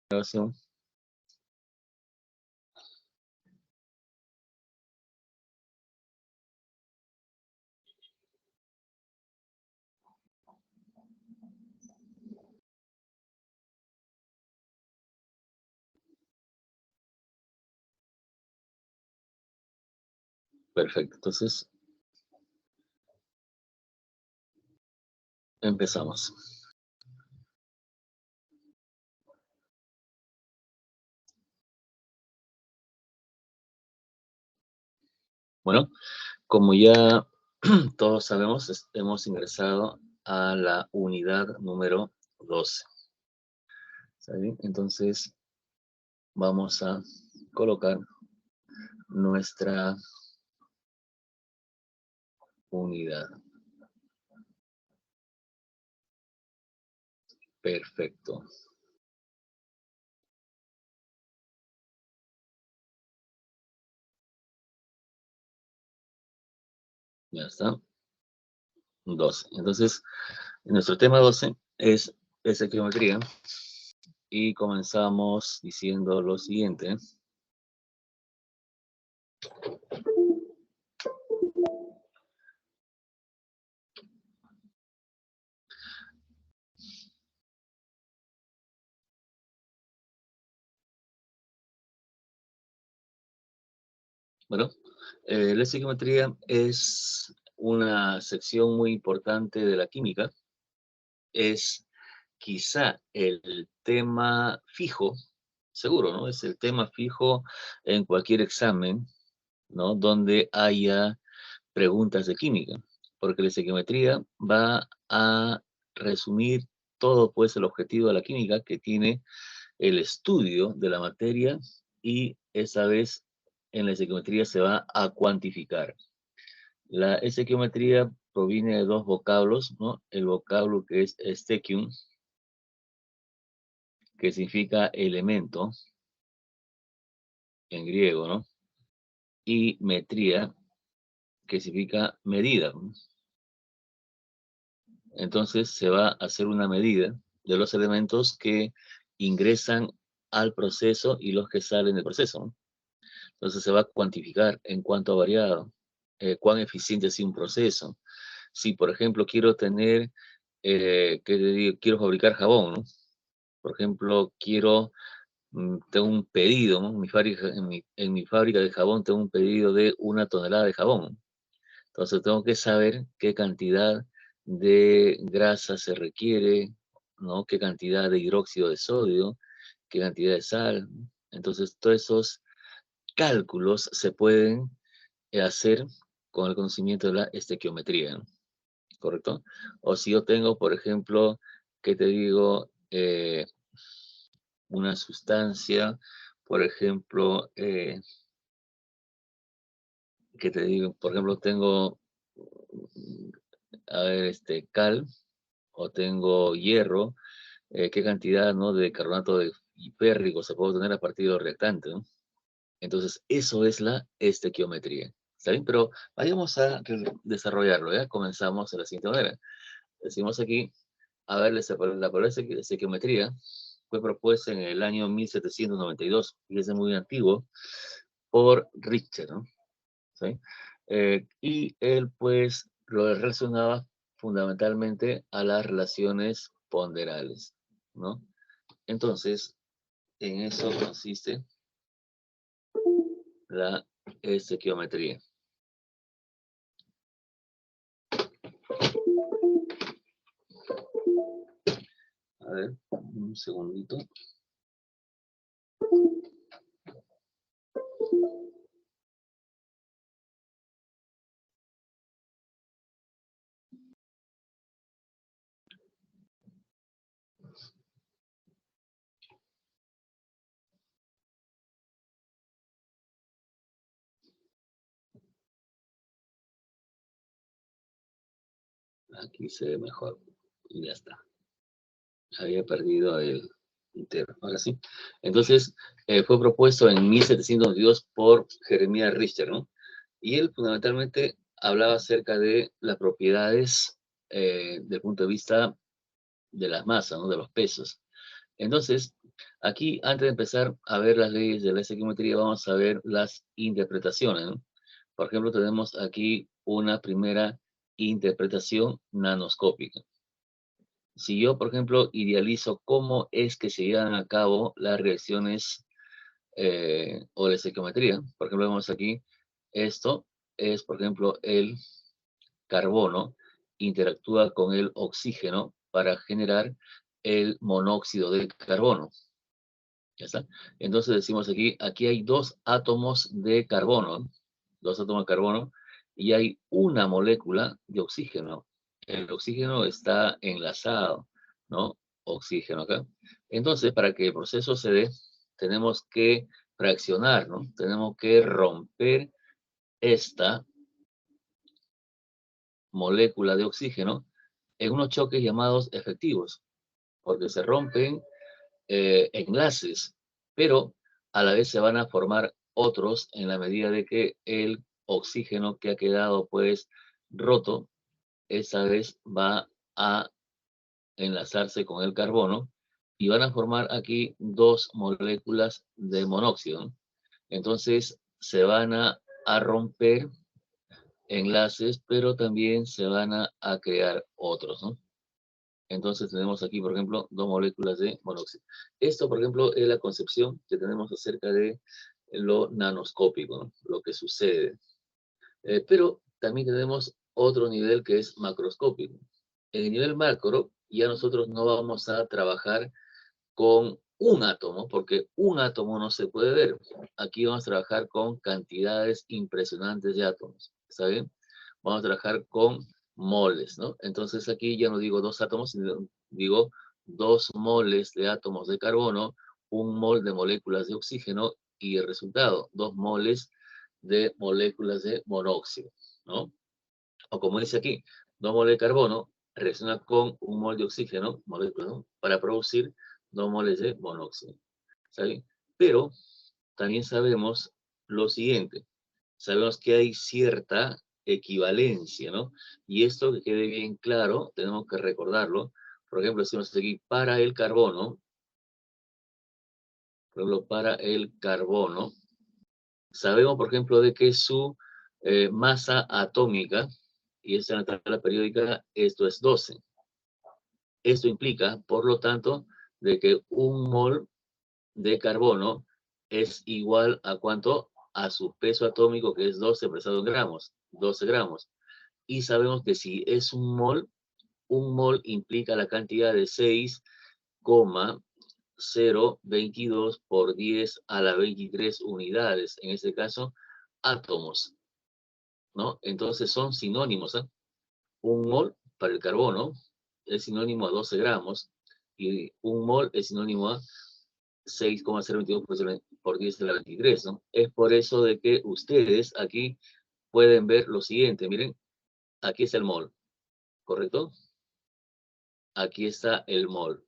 Grabación. Perfecto, entonces empezamos. Bueno, como ya todos sabemos, hemos ingresado a la unidad número 12. ¿Está bien? Entonces vamos a colocar nuestra unidad. Perfecto. Ya está. 12. Entonces, nuestro tema 12 es estequiometría y comenzamos diciendo lo siguiente. Bueno, la estequiometría es una sección muy importante de la química. Es quizá el tema fijo, seguro, ¿no? Es el tema fijo en cualquier examen, ¿no? Donde haya preguntas de química, porque la estequiometría va a resumir todo, pues, el objetivo de la química, que tiene el estudio de la materia, y esa vez en la estequiometría se va a cuantificar. La estequiometría proviene de dos vocablos, ¿no? El vocablo que es stecium, que significa elemento en griego, ¿no? Y metría, que significa medida, ¿no? Entonces se va a hacer una medida de los elementos que ingresan al proceso y los que salen del proceso, ¿no? Entonces se va a cuantificar en cuánto ha variado, cuán eficiente es un proceso. Si, por ejemplo, quiero tener, quiero fabricar jabón, ¿no? Por ejemplo, tengo un pedido, ¿no? En mi fábrica de jabón tengo un pedido de 1 tonelada de jabón. Entonces tengo que saber qué cantidad de grasa se requiere, ¿no? Qué cantidad de hidróxido de sodio, qué cantidad de sal. Entonces todos esos cálculos se pueden hacer con el conocimiento de la estequiometría, ¿no? ¿Correcto? O si yo tengo, por ejemplo, ¿qué te digo? Una sustancia, por ejemplo, ¿qué te digo? Por ejemplo, tengo, a ver, cal, o tengo hierro, ¿qué cantidad, no, de carbonato de férrico se puede obtener a partir de los reactantes, ¿no? Entonces, eso es la estequiometría. ¿Está bien? Pero vayamos a desarrollarlo, ¿ya? Comenzamos de la siguiente manera. Decimos aquí, a ver, la palabra estequiometría fue propuesta en el año 1792, y es muy antiguo, por Richter, ¿no? ¿Sí? Y él, pues, lo relacionaba fundamentalmente a las relaciones ponderales, ¿no? Entonces, en eso consiste la estequiometría. A ver, un segundito. Aquí se ve mejor. Y ya está. Había perdido el entero. Ahora sí. Entonces, fue propuesto en 1792 por Jeremías Richter, ¿no? Y él fundamentalmente hablaba acerca de las propiedades del punto de vista de las masas, ¿no? De los pesos. Entonces, Aquí, antes de empezar a ver las leyes de la estequiometría, vamos a ver las interpretaciones, ¿no? Por ejemplo, tenemos aquí una primera interpretación nanoscópica. Si yo, por ejemplo, idealizo cómo es que se llevan a cabo las reacciones o la estequiometría, por ejemplo, vemos aquí, esto es, por ejemplo, el carbono interactúa con el oxígeno para generar el monóxido de carbono. ¿Ya está? Entonces decimos aquí, aquí hay dos átomos de carbono, dos átomos de carbono, y hay una molécula de oxígeno. El oxígeno está enlazado, ¿no? Oxígeno acá. Entonces, para que el proceso se dé, tenemos que fraccionar, ¿no? Tenemos que romper esta molécula de oxígeno en unos choques llamados efectivos, porque se rompen enlaces, pero a la vez se van a formar otros en la medida de que el oxígeno que ha quedado pues roto, esa vez va a enlazarse con el carbono y van a formar aquí dos moléculas de monóxido, ¿no? Entonces se van a romper enlaces, pero también se van a crear otros, ¿no? Entonces tenemos aquí, por ejemplo, dos moléculas de monóxido. Esto, por ejemplo, es la concepción que tenemos acerca de lo nanoscópico, ¿no? Lo que sucede. Pero también tenemos otro nivel que es macroscópico. En el nivel macro, ya nosotros no vamos a trabajar con un átomo, porque un átomo no se puede ver. Aquí vamos a trabajar con cantidades impresionantes de átomos. ¿Está bien? Vamos a trabajar con moles, ¿no? Entonces aquí ya no digo dos átomos, sino digo 2 moles de átomos de carbono, 1 mol de moléculas de oxígeno y el resultado, 2 moles de moléculas de monóxido, ¿no? O como dice aquí, 2 moles de carbono reacciona con 1 mol de oxígeno, molécula, ¿no? Para producir 2 moles de monóxido. ¿Sabe? Pero también sabemos lo siguiente, sabemos que hay cierta equivalencia, ¿no? Y esto que quede bien claro, tenemos que recordarlo. Por ejemplo, decimos aquí, para el carbono, por ejemplo, para el carbono, sabemos, por ejemplo, de que su masa atómica, y esta en la tabla periódica, esto es 12. Esto implica, por lo tanto, de que 1 mol de carbono es igual a cuánto, a su peso atómico, que es 12 expresado en gramos, 12 gramos. Y sabemos que si es 1 mol implica la cantidad de 6,022 por 10 a la 23 unidades, en este caso, átomos, ¿no? Entonces son sinónimos, ¿eh? 1 mol para el carbono es sinónimo a 12 gramos y 1 mol es sinónimo a 6,022 por 10 a la 23, ¿no? Es por eso de que ustedes aquí pueden ver lo siguiente, miren, aquí es el mol, ¿correcto? Aquí está el mol,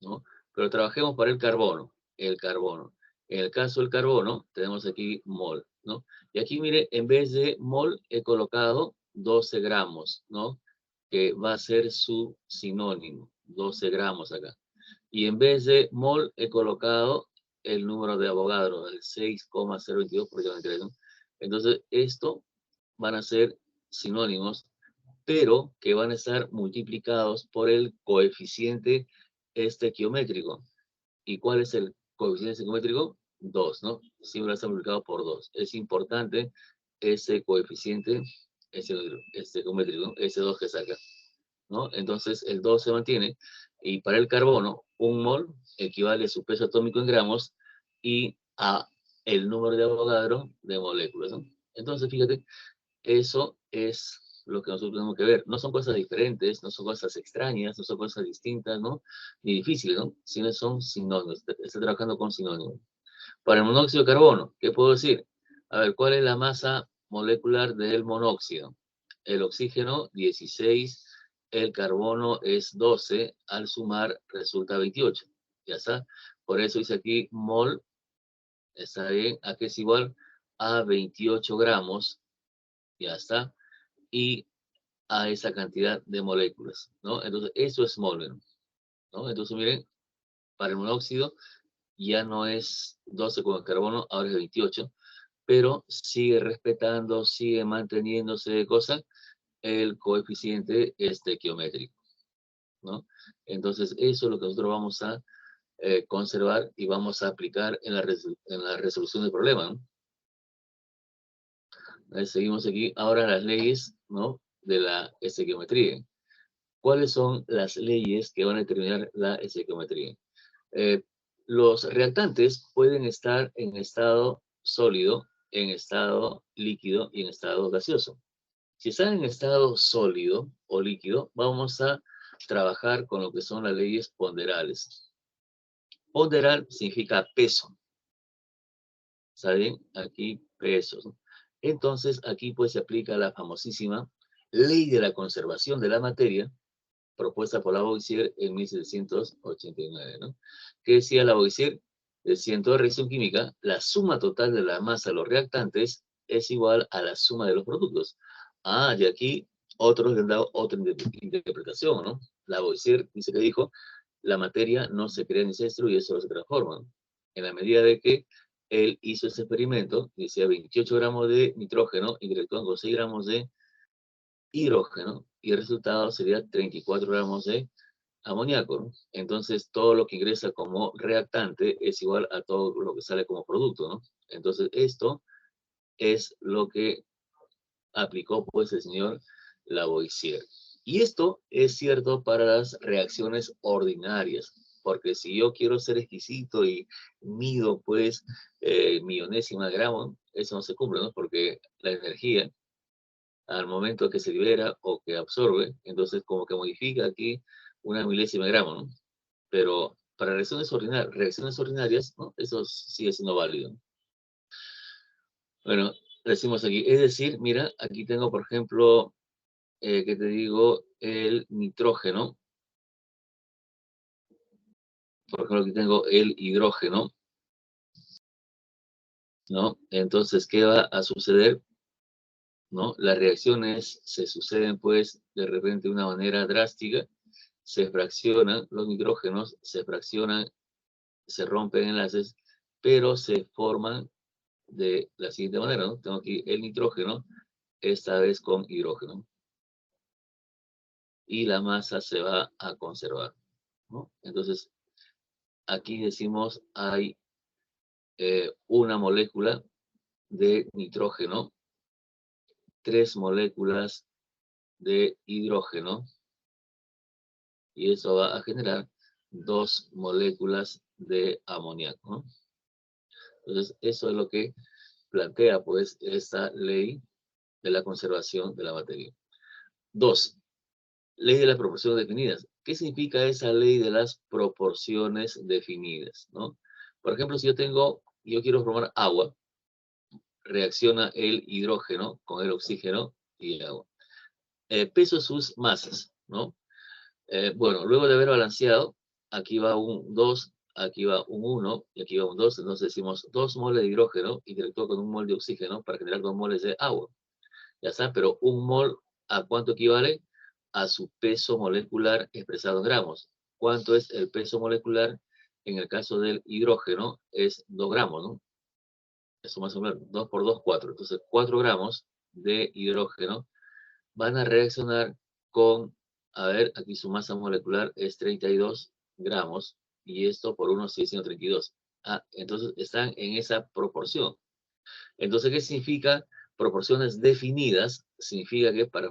¿no? Pero trabajemos para el carbono, el carbono. En el caso del carbono, tenemos aquí mol, ¿no? Y aquí, mire, en vez de mol he colocado 12 gramos, ¿no? Que va a ser su sinónimo, 12 gramos acá. Y en vez de mol he colocado el número de Avogadro, el 6,022 por 23, ¿no? Entonces, esto van a ser sinónimos, pero que van a estar multiplicados por el coeficiente estequiométrico. ¿Y cuál es el coeficiente estequiométrico? 2, ¿no? Siempre está multiplicado por 2. Es importante ese coeficiente estequiométrico, ¿no? Ese 2 que saca, ¿no? Entonces el 2 se mantiene y para el carbono 1 mol equivale a su peso atómico en gramos y a el número de Avogadro de moléculas, ¿no? Entonces fíjate, eso es lo que nosotros tenemos que ver. No son cosas diferentes, no son cosas extrañas, no son cosas distintas, ¿no? Ni difíciles, ¿no? Sino son sinónimos. Está trabajando con sinónimos. Para el monóxido de carbono, ¿qué puedo decir? A ver, ¿cuál es la masa molecular del monóxido? El oxígeno, 16, el carbono es 12, al sumar resulta 28. Ya está. Por eso dice aquí mol, está bien, a que es igual a 28 gramos, ya está, y a esa cantidad de moléculas, ¿no? Entonces, eso es mol, ¿no? Entonces, miren, Para el monóxido ya no es 12 con el carbono, ahora es 28, pero sigue respetando, sigue manteniéndose cosa el coeficiente estequiométrico, ¿no? Entonces, eso es lo que nosotros vamos a conservar y vamos a aplicar en en la resolución del problema, ¿no? Seguimos aquí. Ahora las leyes, ¿no?, de la estequiometría. ¿Cuáles son las leyes que van a determinar la estequiometría? Eh, los reactantes pueden estar en estado sólido, en estado líquido y en estado gaseoso. Si están en estado sólido o líquido, vamos a trabajar con lo que son las leyes ponderales. Ponderal significa peso. ¿Saben? Aquí pesos, ¿no? Entonces, aquí pues se aplica la famosísima ley de la conservación de la materia, propuesta por Lavoisier en 1789, ¿no? ¿Qué decía Lavoisier? Decía, en toda reacción química, la suma total de la masa de los reactantes es igual a la suma de los productos. Ah, y aquí otros le han dado otra interpretación, ¿no? Lavoisier dice que dijo, la materia no se crea ni se destruye, solo se transforma, ¿no? En la medida de que él hizo ese experimento, decía 28 gramos de nitrógeno interactúan con 6 gramos de hidrógeno y el resultado sería 34 gramos de amoníaco, ¿no? Entonces, todo lo que ingresa como reactante es igual a todo lo que sale como producto, ¿no? Entonces, esto es lo que aplicó pues el señor Lavoisier. Y esto es cierto para las reacciones ordinarias, porque si yo quiero ser exquisito y mido pues millonésima de gramo, eso no se cumple, ¿no? Porque la energía al momento que se libera o que absorbe, entonces como que modifica aquí una milésima de gramo, ¿no? Pero para reacciones ordinarias, ¿no?, eso sigue siendo válido. Bueno, decimos aquí, es decir, mira, aquí tengo, por ejemplo, ¿qué te digo? El nitrógeno. Por ejemplo, aquí tengo el hidrógeno, ¿no? Entonces, ¿qué va a suceder? ¿No? Las reacciones se suceden, pues, de repente de una manera drástica, se fraccionan, los nitrógenos se fraccionan, se rompen enlaces, pero se forman de la siguiente manera, ¿no? Tengo aquí el nitrógeno, esta vez con hidrógeno, y la masa se va a conservar, ¿no? Entonces, aquí decimos hay una molécula de nitrógeno, 3 moléculas de hidrógeno, y eso va a generar 2 moléculas de amoníaco, ¿no? Entonces, eso es lo que plantea, pues, esta ley de la conservación de la materia. 2. Ley de las proporciones definidas. ¿Qué significa esa ley de las proporciones definidas, ¿no? Por ejemplo, si yo quiero formar agua, reacciona el hidrógeno con el oxígeno y el agua. Peso sus masas, ¿no? Bueno, luego de haber balanceado, aquí va un 2, aquí va un 1 y aquí va un 2, entonces decimos 2 moles de hidrógeno interactúa con un mol de oxígeno para generar 2 moles de agua. Ya está, pero un mol, ¿a cuánto equivale? A su peso molecular expresado en gramos. ¿Cuánto es el peso molecular? En el caso del hidrógeno es 2 gramos, ¿no? Eso más o menos, 2 por 2, 4. Entonces, 4 gramos de hidrógeno van a reaccionar con, a ver, aquí su masa molecular es 32 gramos y esto por 1 sigue siendo 32. Ah, entonces están en esa proporción. Entonces, ¿qué significa proporciones definidas? Significa que para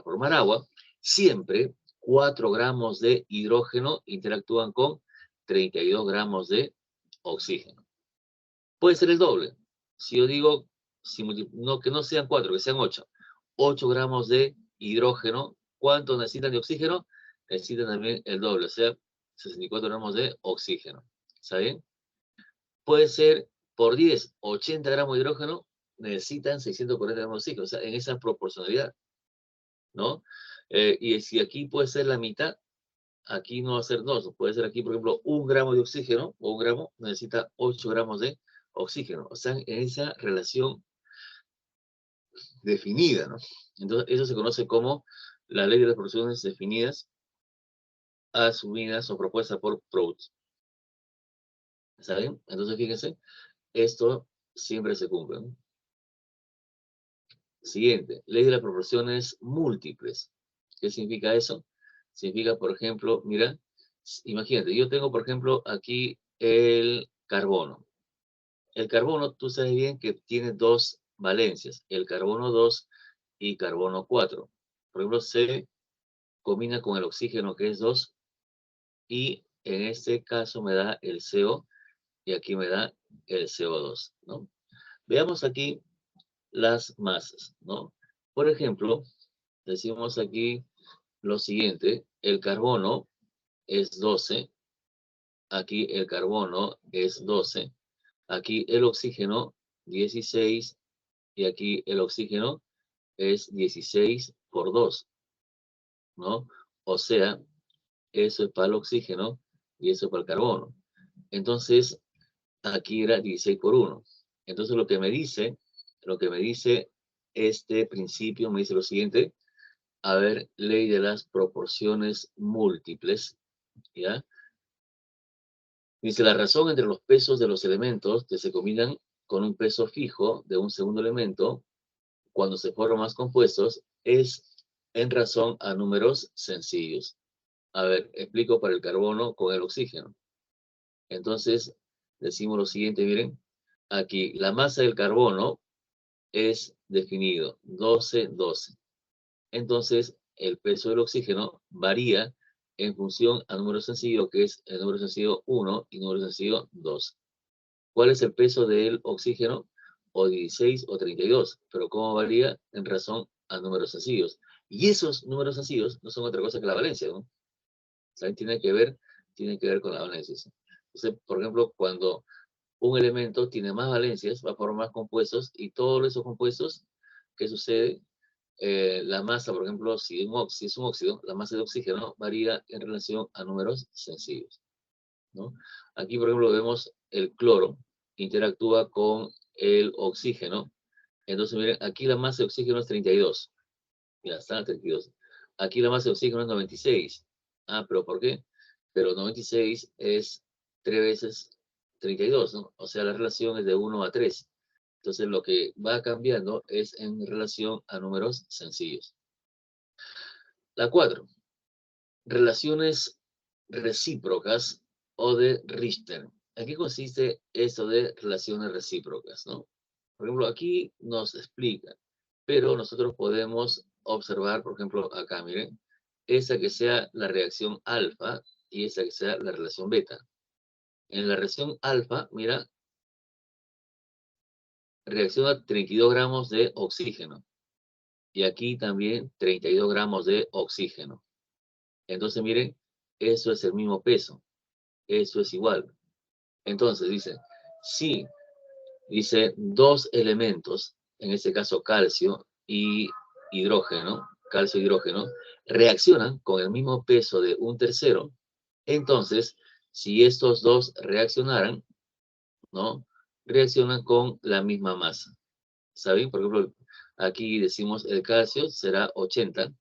formar agua, siempre 4 gramos de hidrógeno interactúan con 32 gramos de oxígeno. Puede ser el doble. Si yo digo, no, que no sean 4, que sean 8. 8 gramos de hidrógeno, ¿cuánto necesitan de oxígeno? Necesitan también el doble, o sea, 64 gramos de oxígeno. ¿Está bien? Puede ser por 10, 80 gramos de hidrógeno, necesitan 640 gramos de oxígeno, o sea, en esa proporcionalidad, ¿no? Y si aquí puede ser la mitad, aquí no va a ser 2, puede ser aquí, por ejemplo, 1 gramo de oxígeno, o 1 gramo, necesita 8 gramos de oxígeno, o sea, en esa relación definida, ¿no? Entonces, eso se conoce como la ley de las proporciones definidas, asumidas o propuestas por Proust. ¿Saben? Entonces, fíjense, esto siempre se cumple, ¿no? Siguiente, ley de las proporciones múltiples. ¿Qué significa eso? Significa, por ejemplo, mira, imagínate, yo tengo, por ejemplo, aquí el carbono. El carbono, tú sabes bien que tiene dos valencias, el carbono 2 y carbono 4. Por ejemplo, se combina con el oxígeno, que es 2, y en este caso me da el CO y aquí me da el CO2, ¿no? Veamos aquí las masas, ¿no? Por ejemplo, decimos aquí lo siguiente, el carbono es 12, aquí el carbono es 12, aquí el oxígeno 16 y aquí el oxígeno es 16 por 2, ¿no? O sea, eso es para el oxígeno y eso es para el carbono. Entonces, aquí era 16 por 1. Entonces, lo que me dice este principio, me dice lo siguiente, a ver, ley de las proporciones múltiples, ¿ya? Dice, la razón entre los pesos de los elementos que se combinan con un peso fijo de un segundo elemento, cuando se forman más compuestos, es en razón a números sencillos. A ver, explico para el carbono con el oxígeno. Entonces, decimos lo siguiente, miren, aquí la masa del carbono es definido 12, 12. Entonces, el peso del oxígeno varía en función a número sencillo, que es el número sencillo 1 y número sencillo 2. ¿Cuál es el peso del oxígeno? O 16 o 32, pero ¿cómo varía? En razón a números sencillos. Y esos números sencillos no son otra cosa que la valencia, ¿no? ¿Saben? Tiene que ver con la valencia. Entonces, por ejemplo, cuando un elemento tiene más valencias, va a formar más compuestos, y todos esos compuestos, ¿qué sucede? La masa, por ejemplo, si es un óxido, la masa de oxígeno varía en relación a números sencillos, ¿no? Aquí, por ejemplo, vemos el cloro, interactúa con el oxígeno. Entonces, miren, aquí la masa de oxígeno es 32. Ya está, 32. Aquí la masa de oxígeno es 96. Ah, ¿pero por qué? Pero 96 es 3 veces 32, ¿no? O sea, la relación es de 1 a 3. Entonces, lo que va cambiando es en relación a números sencillos. La 4. Relaciones recíprocas o de Richter. ¿En qué consiste esto de relaciones recíprocas, no? Por ejemplo, aquí nos explica, pero nosotros podemos observar, por ejemplo, acá, miren, esa que sea la reacción alfa y esa que sea la relación beta. En la reacción alfa, mira, reacciona 32 gramos de oxígeno y aquí también 32 gramos de oxígeno. Entonces, miren, eso es el mismo peso, eso es igual. Entonces, si dice dos elementos, en este caso calcio y hidrógeno, calcio e hidrógeno, reaccionan con el mismo peso de un tercero, entonces, si estos dos reaccionaran, ¿no? Reaccionan con la misma masa. ¿Saben? Por ejemplo, aquí decimos el calcio será 80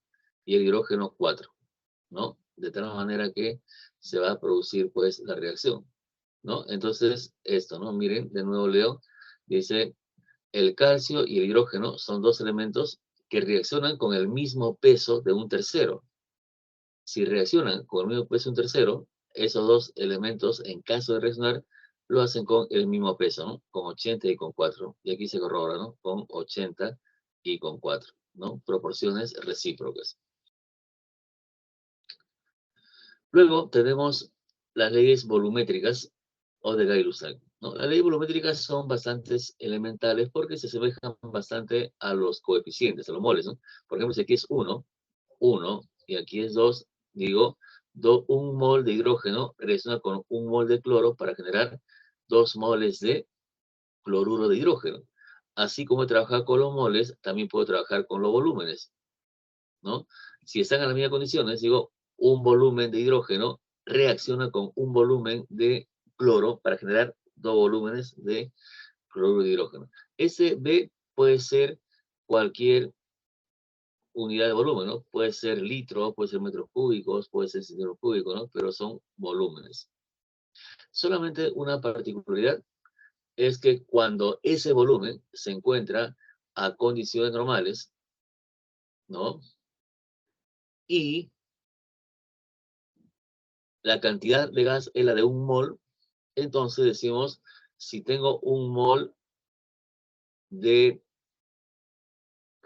y el hidrógeno 4, ¿no? De tal manera que se va a producir, pues, la reacción, ¿no? Entonces, esto, ¿no? Miren, de nuevo leo, dice, el calcio y el hidrógeno son dos elementos que reaccionan con el mismo peso de un tercero. Si reaccionan con el mismo peso de un tercero, esos dos elementos, en caso de reaccionar, lo hacen con el mismo peso, ¿no? Con 80 y con 4. Y aquí se corrobora, ¿no? Con 80 y con 4, ¿no? Proporciones recíprocas. Luego tenemos las leyes volumétricas o de Gay-Lussac, ¿no? Las leyes volumétricas son bastante elementales porque se asemejan bastante a los coeficientes, a los moles, ¿no? Por ejemplo, si aquí es 1, 1, y aquí es 2, digo, un mol de hidrógeno reacciona con un mol de cloro para generar 2 moles de cloruro de hidrógeno. Así como he trabajado con los moles, también puedo trabajar con los volúmenes, ¿no? Si están en las mismas condiciones, digo, un volumen de hidrógeno reacciona con un volumen de cloro para generar 2 volúmenes de cloruro de hidrógeno. Ese B puede ser cualquier unidad de volumen, ¿no? Puede ser litro, puede ser metros cúbicos, puede ser centímetros cúbicos, ¿no? Pero son volúmenes. Solamente una particularidad es que cuando ese volumen se encuentra a condiciones normales, ¿no? Y la cantidad de gas es la de un mol, entonces decimos, si tengo un mol de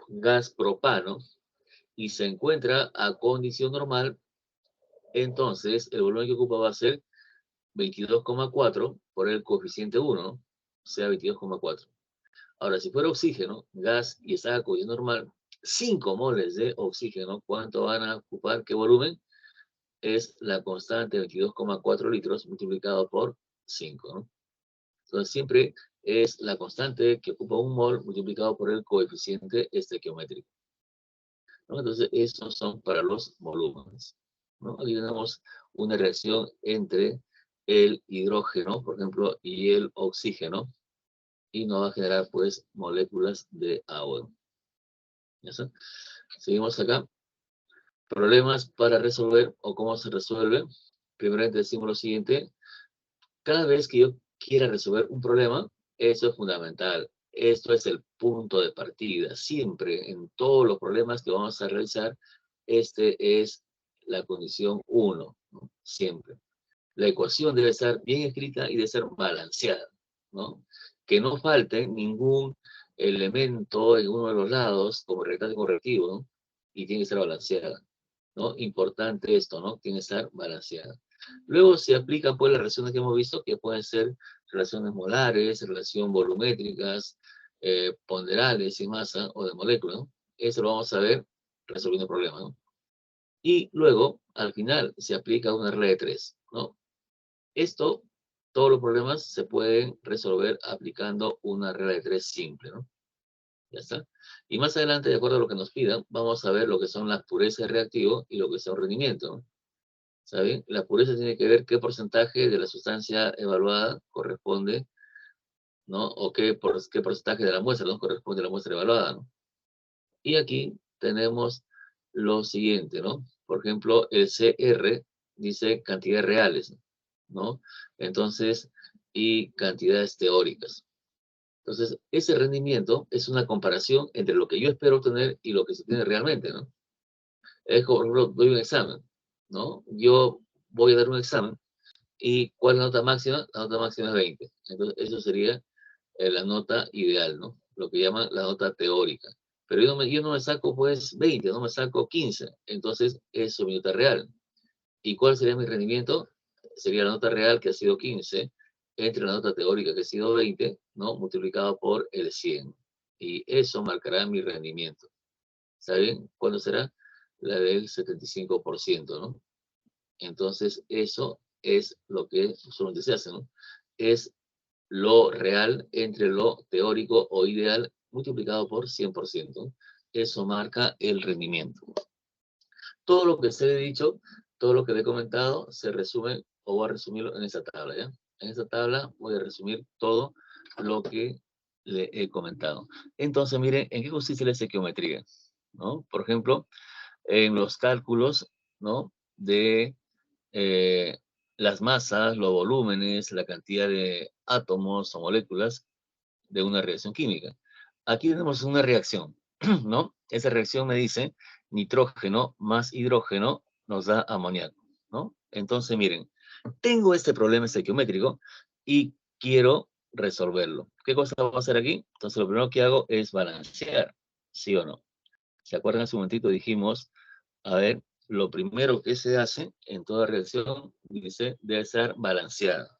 gas propano y se encuentra a condición normal, entonces el volumen que ocupa va a ser 22,4 por el coeficiente 1, o sea, 22,4. Ahora, si fuera oxígeno, gas y está a condición normal, 5 moles de oxígeno, ¿cuánto van a ocupar? ¿Qué volumen? Es la constante 22,4 litros multiplicado por 5, ¿no? Entonces siempre es la constante que ocupa un mol multiplicado por el coeficiente estequiométrico, ¿no? Entonces esos son para los volúmenes, ¿no? Aquí tenemos una reacción entre el hidrógeno, por ejemplo, y el oxígeno, y nos va a generar pues moléculas de agua. ¿Ya está? Seguimos acá. Problemas para resolver o cómo se resuelve. Primeramente decimos lo siguiente. Cada vez que yo quiera resolver un problema, eso es fundamental. Esto es el punto de partida. Siempre, en todos los problemas que vamos a realizar, este es la condición 1, ¿no? Siempre. La ecuación debe estar bien escrita y debe ser balanceada, ¿no? Que no falte ningún elemento en uno de los lados, como rectángulo correctivo, ¿no? Y tiene que estar balanceada, ¿no? Importante esto, ¿no? Tiene que estar balanceada. Luego se aplican pues las relaciones que hemos visto, que pueden ser relaciones molares, relaciones volumétricas, ponderales y masa o de molécula, ¿no? Eso lo vamos a ver resolviendo el problema, ¿no? Y luego, al final, se aplica una regla de tres, ¿no? Esto, todos los problemas se pueden resolver aplicando una regla de tres simple, ¿no? Ya está. Y más adelante, de acuerdo a lo que nos pidan, vamos a ver lo que son las purezas de reactivo y lo que son rendimiento, ¿no? ¿Saben? La pureza tiene que ver qué porcentaje de la sustancia evaluada corresponde, ¿no? O qué porcentaje de la muestra, ¿no? Corresponde a la muestra evaluada, ¿no? Y aquí tenemos lo siguiente, ¿no? Por ejemplo, el CR dice cantidades reales, ¿no? Entonces, y cantidades teóricas. Entonces, ese rendimiento es una comparación entre lo que yo espero obtener y lo que se tiene realmente, ¿no? Es como, por ejemplo, doy un examen, ¿no? Yo voy a dar un examen y ¿cuál es la nota máxima? La nota máxima es 20. Entonces, eso sería la nota ideal, ¿no? Lo que llaman la nota teórica. Pero yo no me saco, pues, 20, no me saco 15. Entonces, eso es mi nota real. ¿Y cuál sería mi rendimiento? Sería la nota real, que ha sido 15, entre la nota teórica, que ha sido 20, ¿no? Multiplicado por el 100. Y eso marcará mi rendimiento. ¿Saben cuándo será? La del 75%, ¿no? Entonces, eso es lo que usualmente se hace, ¿no? Es lo real entre lo teórico o ideal multiplicado por 100%. Eso marca el rendimiento. Todo lo que se he dicho, todo lo que he comentado, se resume o voy a resumirlo en esa tabla, ¿ya? En esta tabla voy a resumir todo lo que le he comentado. Entonces, miren, ¿en qué consiste la estequiometría? ¿No? Por ejemplo, en los cálculos, ¿no? De eh, las masas, los volúmenes, la cantidad de átomos o moléculas de una reacción química. Aquí tenemos una reacción, ¿no? Esa reacción me dice nitrógeno más hidrógeno nos da amoníaco, ¿no? Entonces, miren, tengo este problema estequiométrico y quiero resolverlo. ¿Qué cosa vamos a hacer aquí? Entonces, lo primero que hago es balancear, ¿sí o no? ¿Se acuerdan? Hace un momentito dijimos, a ver, lo primero que se hace en toda reacción, dice, debe ser balanceada.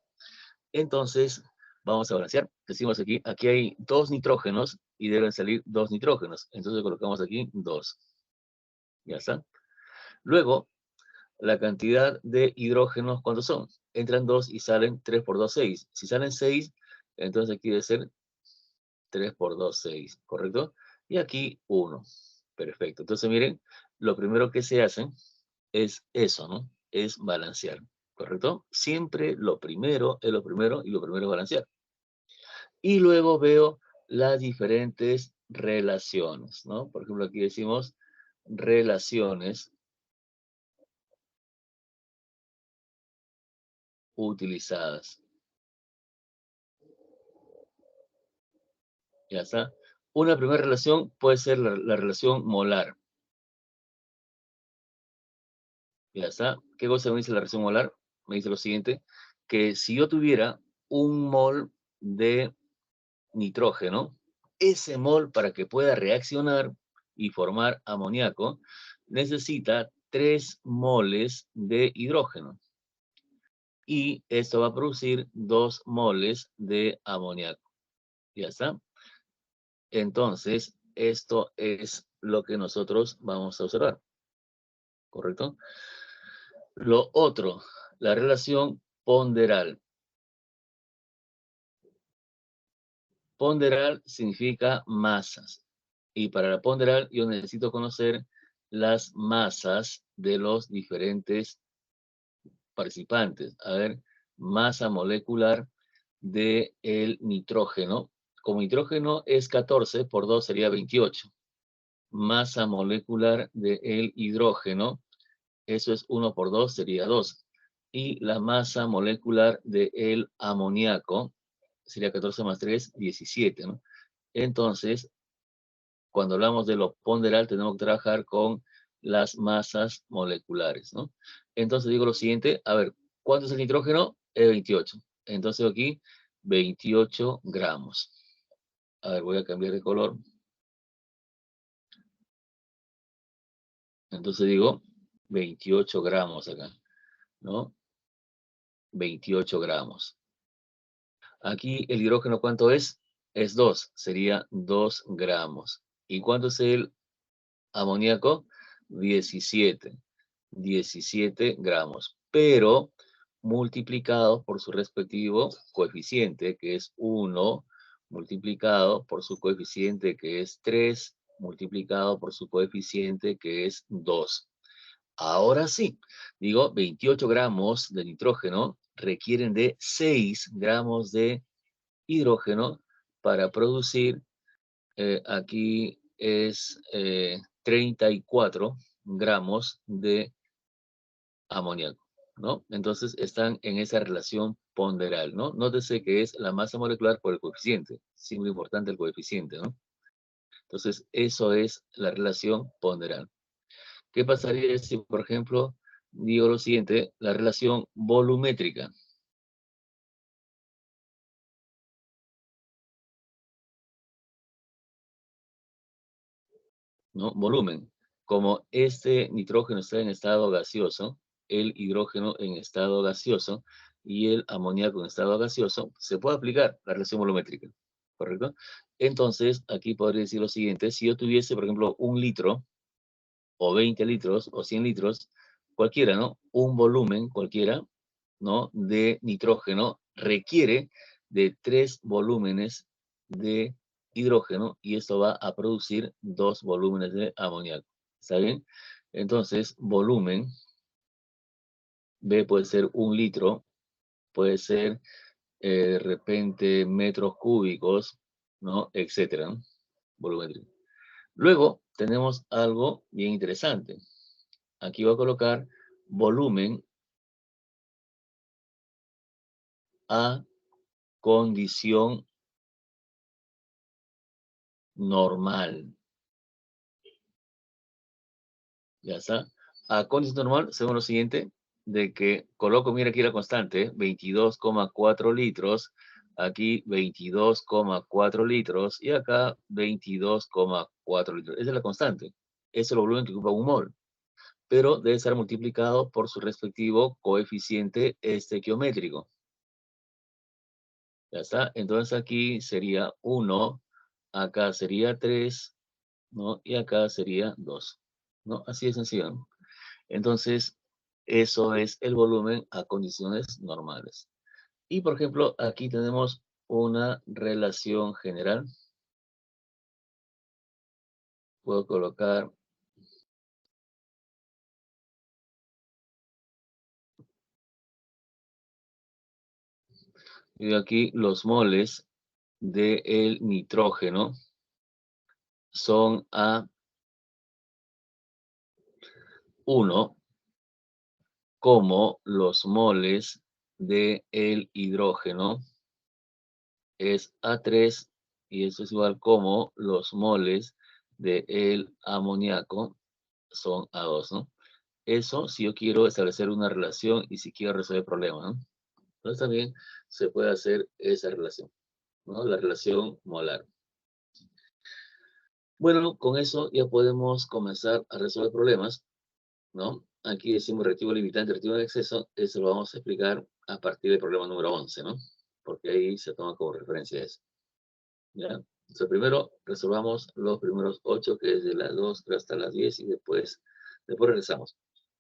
Entonces, vamos a balancear. Decimos aquí hay 2 nitrógenos y deben salir 2 nitrógenos. Entonces colocamos aquí 2. Ya está. Luego, la cantidad de hidrógenos, ¿cuántos son? Entran 2 y salen 3 por 2, 6. Si salen 6, entonces aquí debe ser 3 por 2, 6, ¿correcto? Y aquí 1. Perfecto. Entonces, miren, lo primero que se hace es eso, ¿no? Es balancear, ¿correcto? Siempre lo primero es lo primero y lo primero es balancear. Y luego veo las diferentes relaciones, ¿no? Por ejemplo, aquí decimos relaciones utilizadas. Ya está. Una primera relación puede ser la relación molar. Ya está. ¿Qué cosa me dice la relación molar? Me dice lo siguiente, que si yo tuviera un mol de nitrógeno, ese mol para que pueda reaccionar y formar amoníaco, necesita 3 moles de hidrógeno. Y esto va a producir 2 moles de amoníaco. ¿Ya está? Entonces, esto es lo que nosotros vamos a observar. ¿Correcto? Lo otro, la relación ponderal. Ponderal significa masas. Y para la ponderal yo necesito conocer las masas de los diferentes participantes. A ver, masa molecular del nitrógeno. Como nitrógeno es 14, por 2 sería 28. Masa molecular del hidrógeno, eso es 1 por 2, sería 2. Y la masa molecular del amoníaco sería 14 más 3, 17, ¿no? Entonces, cuando hablamos de lo ponderal, tenemos que trabajar con las masas moleculares, ¿no? Entonces digo lo siguiente, a ver, ¿cuánto es el nitrógeno? 28. Entonces aquí, 28 gramos. A ver, voy a cambiar de color. Entonces digo 28 gramos acá, ¿no? 28 gramos. Aquí el hidrógeno, ¿cuánto es? Es 2, sería 2 gramos. ¿Y cuánto es el amoníaco? 17. 17 gramos, pero multiplicado por su respectivo coeficiente, que es 1, multiplicado por su coeficiente, que es 3, multiplicado por su coeficiente, que es 2. Ahora sí, digo, 28 gramos de nitrógeno requieren de 6 gramos de hidrógeno para producir, aquí es 34 gramos de amoníaco, ¿no? Entonces están en esa relación ponderal, ¿no? Nótese que es la masa molecular por el coeficiente, sí, muy importante el coeficiente, ¿no? Entonces, eso es la relación ponderal. ¿Qué pasaría si, por ejemplo, digo lo siguiente, la relación volumétrica, ¿no? Volumen. Como este nitrógeno está en estado gaseoso, el hidrógeno en estado gaseoso y el amoníaco en estado gaseoso, se puede aplicar la relación volumétrica, ¿correcto? Entonces, aquí podría decir lo siguiente, si yo tuviese, por ejemplo, 1 litro, o 20 litros, o 100 litros, cualquiera, ¿no? Un volumen cualquiera, ¿no? De nitrógeno requiere de 3 volúmenes de hidrógeno y esto va a producir 2 volúmenes de amoníaco. ¿Está bien? Entonces, volumen, B puede ser 1 litro, puede ser de repente metros cúbicos, ¿no? Etcétera, ¿no? Volumétrico. Luego tenemos algo bien interesante. Aquí voy a colocar volumen a condición normal. Ya está. A condición normal, según lo siguiente, de que coloco, mira aquí la constante, 22,4 litros, aquí 22,4 litros y acá 22,4 litros. Esa es la constante. Ese es el volumen que ocupa un mol, pero debe ser multiplicado por su respectivo coeficiente estequiométrico. Ya está. Entonces aquí sería 1, acá sería 3, ¿no? Y acá sería 2, ¿no? Así de sencillo, ¿no? Entonces, eso es el volumen a condiciones normales. Y, por ejemplo, aquí tenemos una relación general. Puedo colocar, y aquí los moles del nitrógeno son a 1, como los moles del hidrógeno es A3 y eso es igual como los moles del amoníaco son A2, ¿no? Eso si yo quiero establecer una relación y si quiero resolver problemas, ¿no? Entonces también se puede hacer esa relación, ¿no? La relación molar. Bueno, con eso ya podemos comenzar a resolver problemas, ¿no? Aquí decimos reactivo limitante, reactivo de exceso, eso lo vamos a explicar a partir del problema número 11, ¿no? Porque ahí se toma como referencia eso, ¿ya? Entonces primero resolvamos los primeros 8, que es de las 2 hasta las 10, y después regresamos.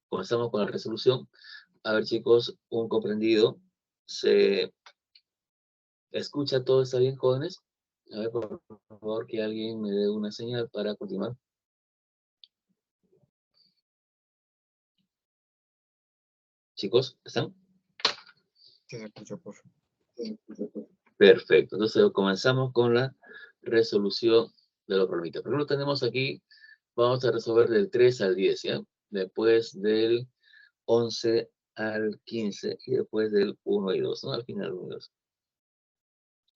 Comenzamos con la resolución. A ver, chicos, un comprendido. ¿Se escucha todo? ¿Está bien, jóvenes? A ver, por favor, que alguien me dé una señal para continuar. Chicos, ¿están? Sí, se escucha, por favor. Perfecto. Entonces comenzamos con la resolución de los problemitas. Primero tenemos aquí, vamos a resolver del 3 al 10, ¿ya? Después del 11 al 15 y después del 1 y 2, ¿no? Al final 1 y 2.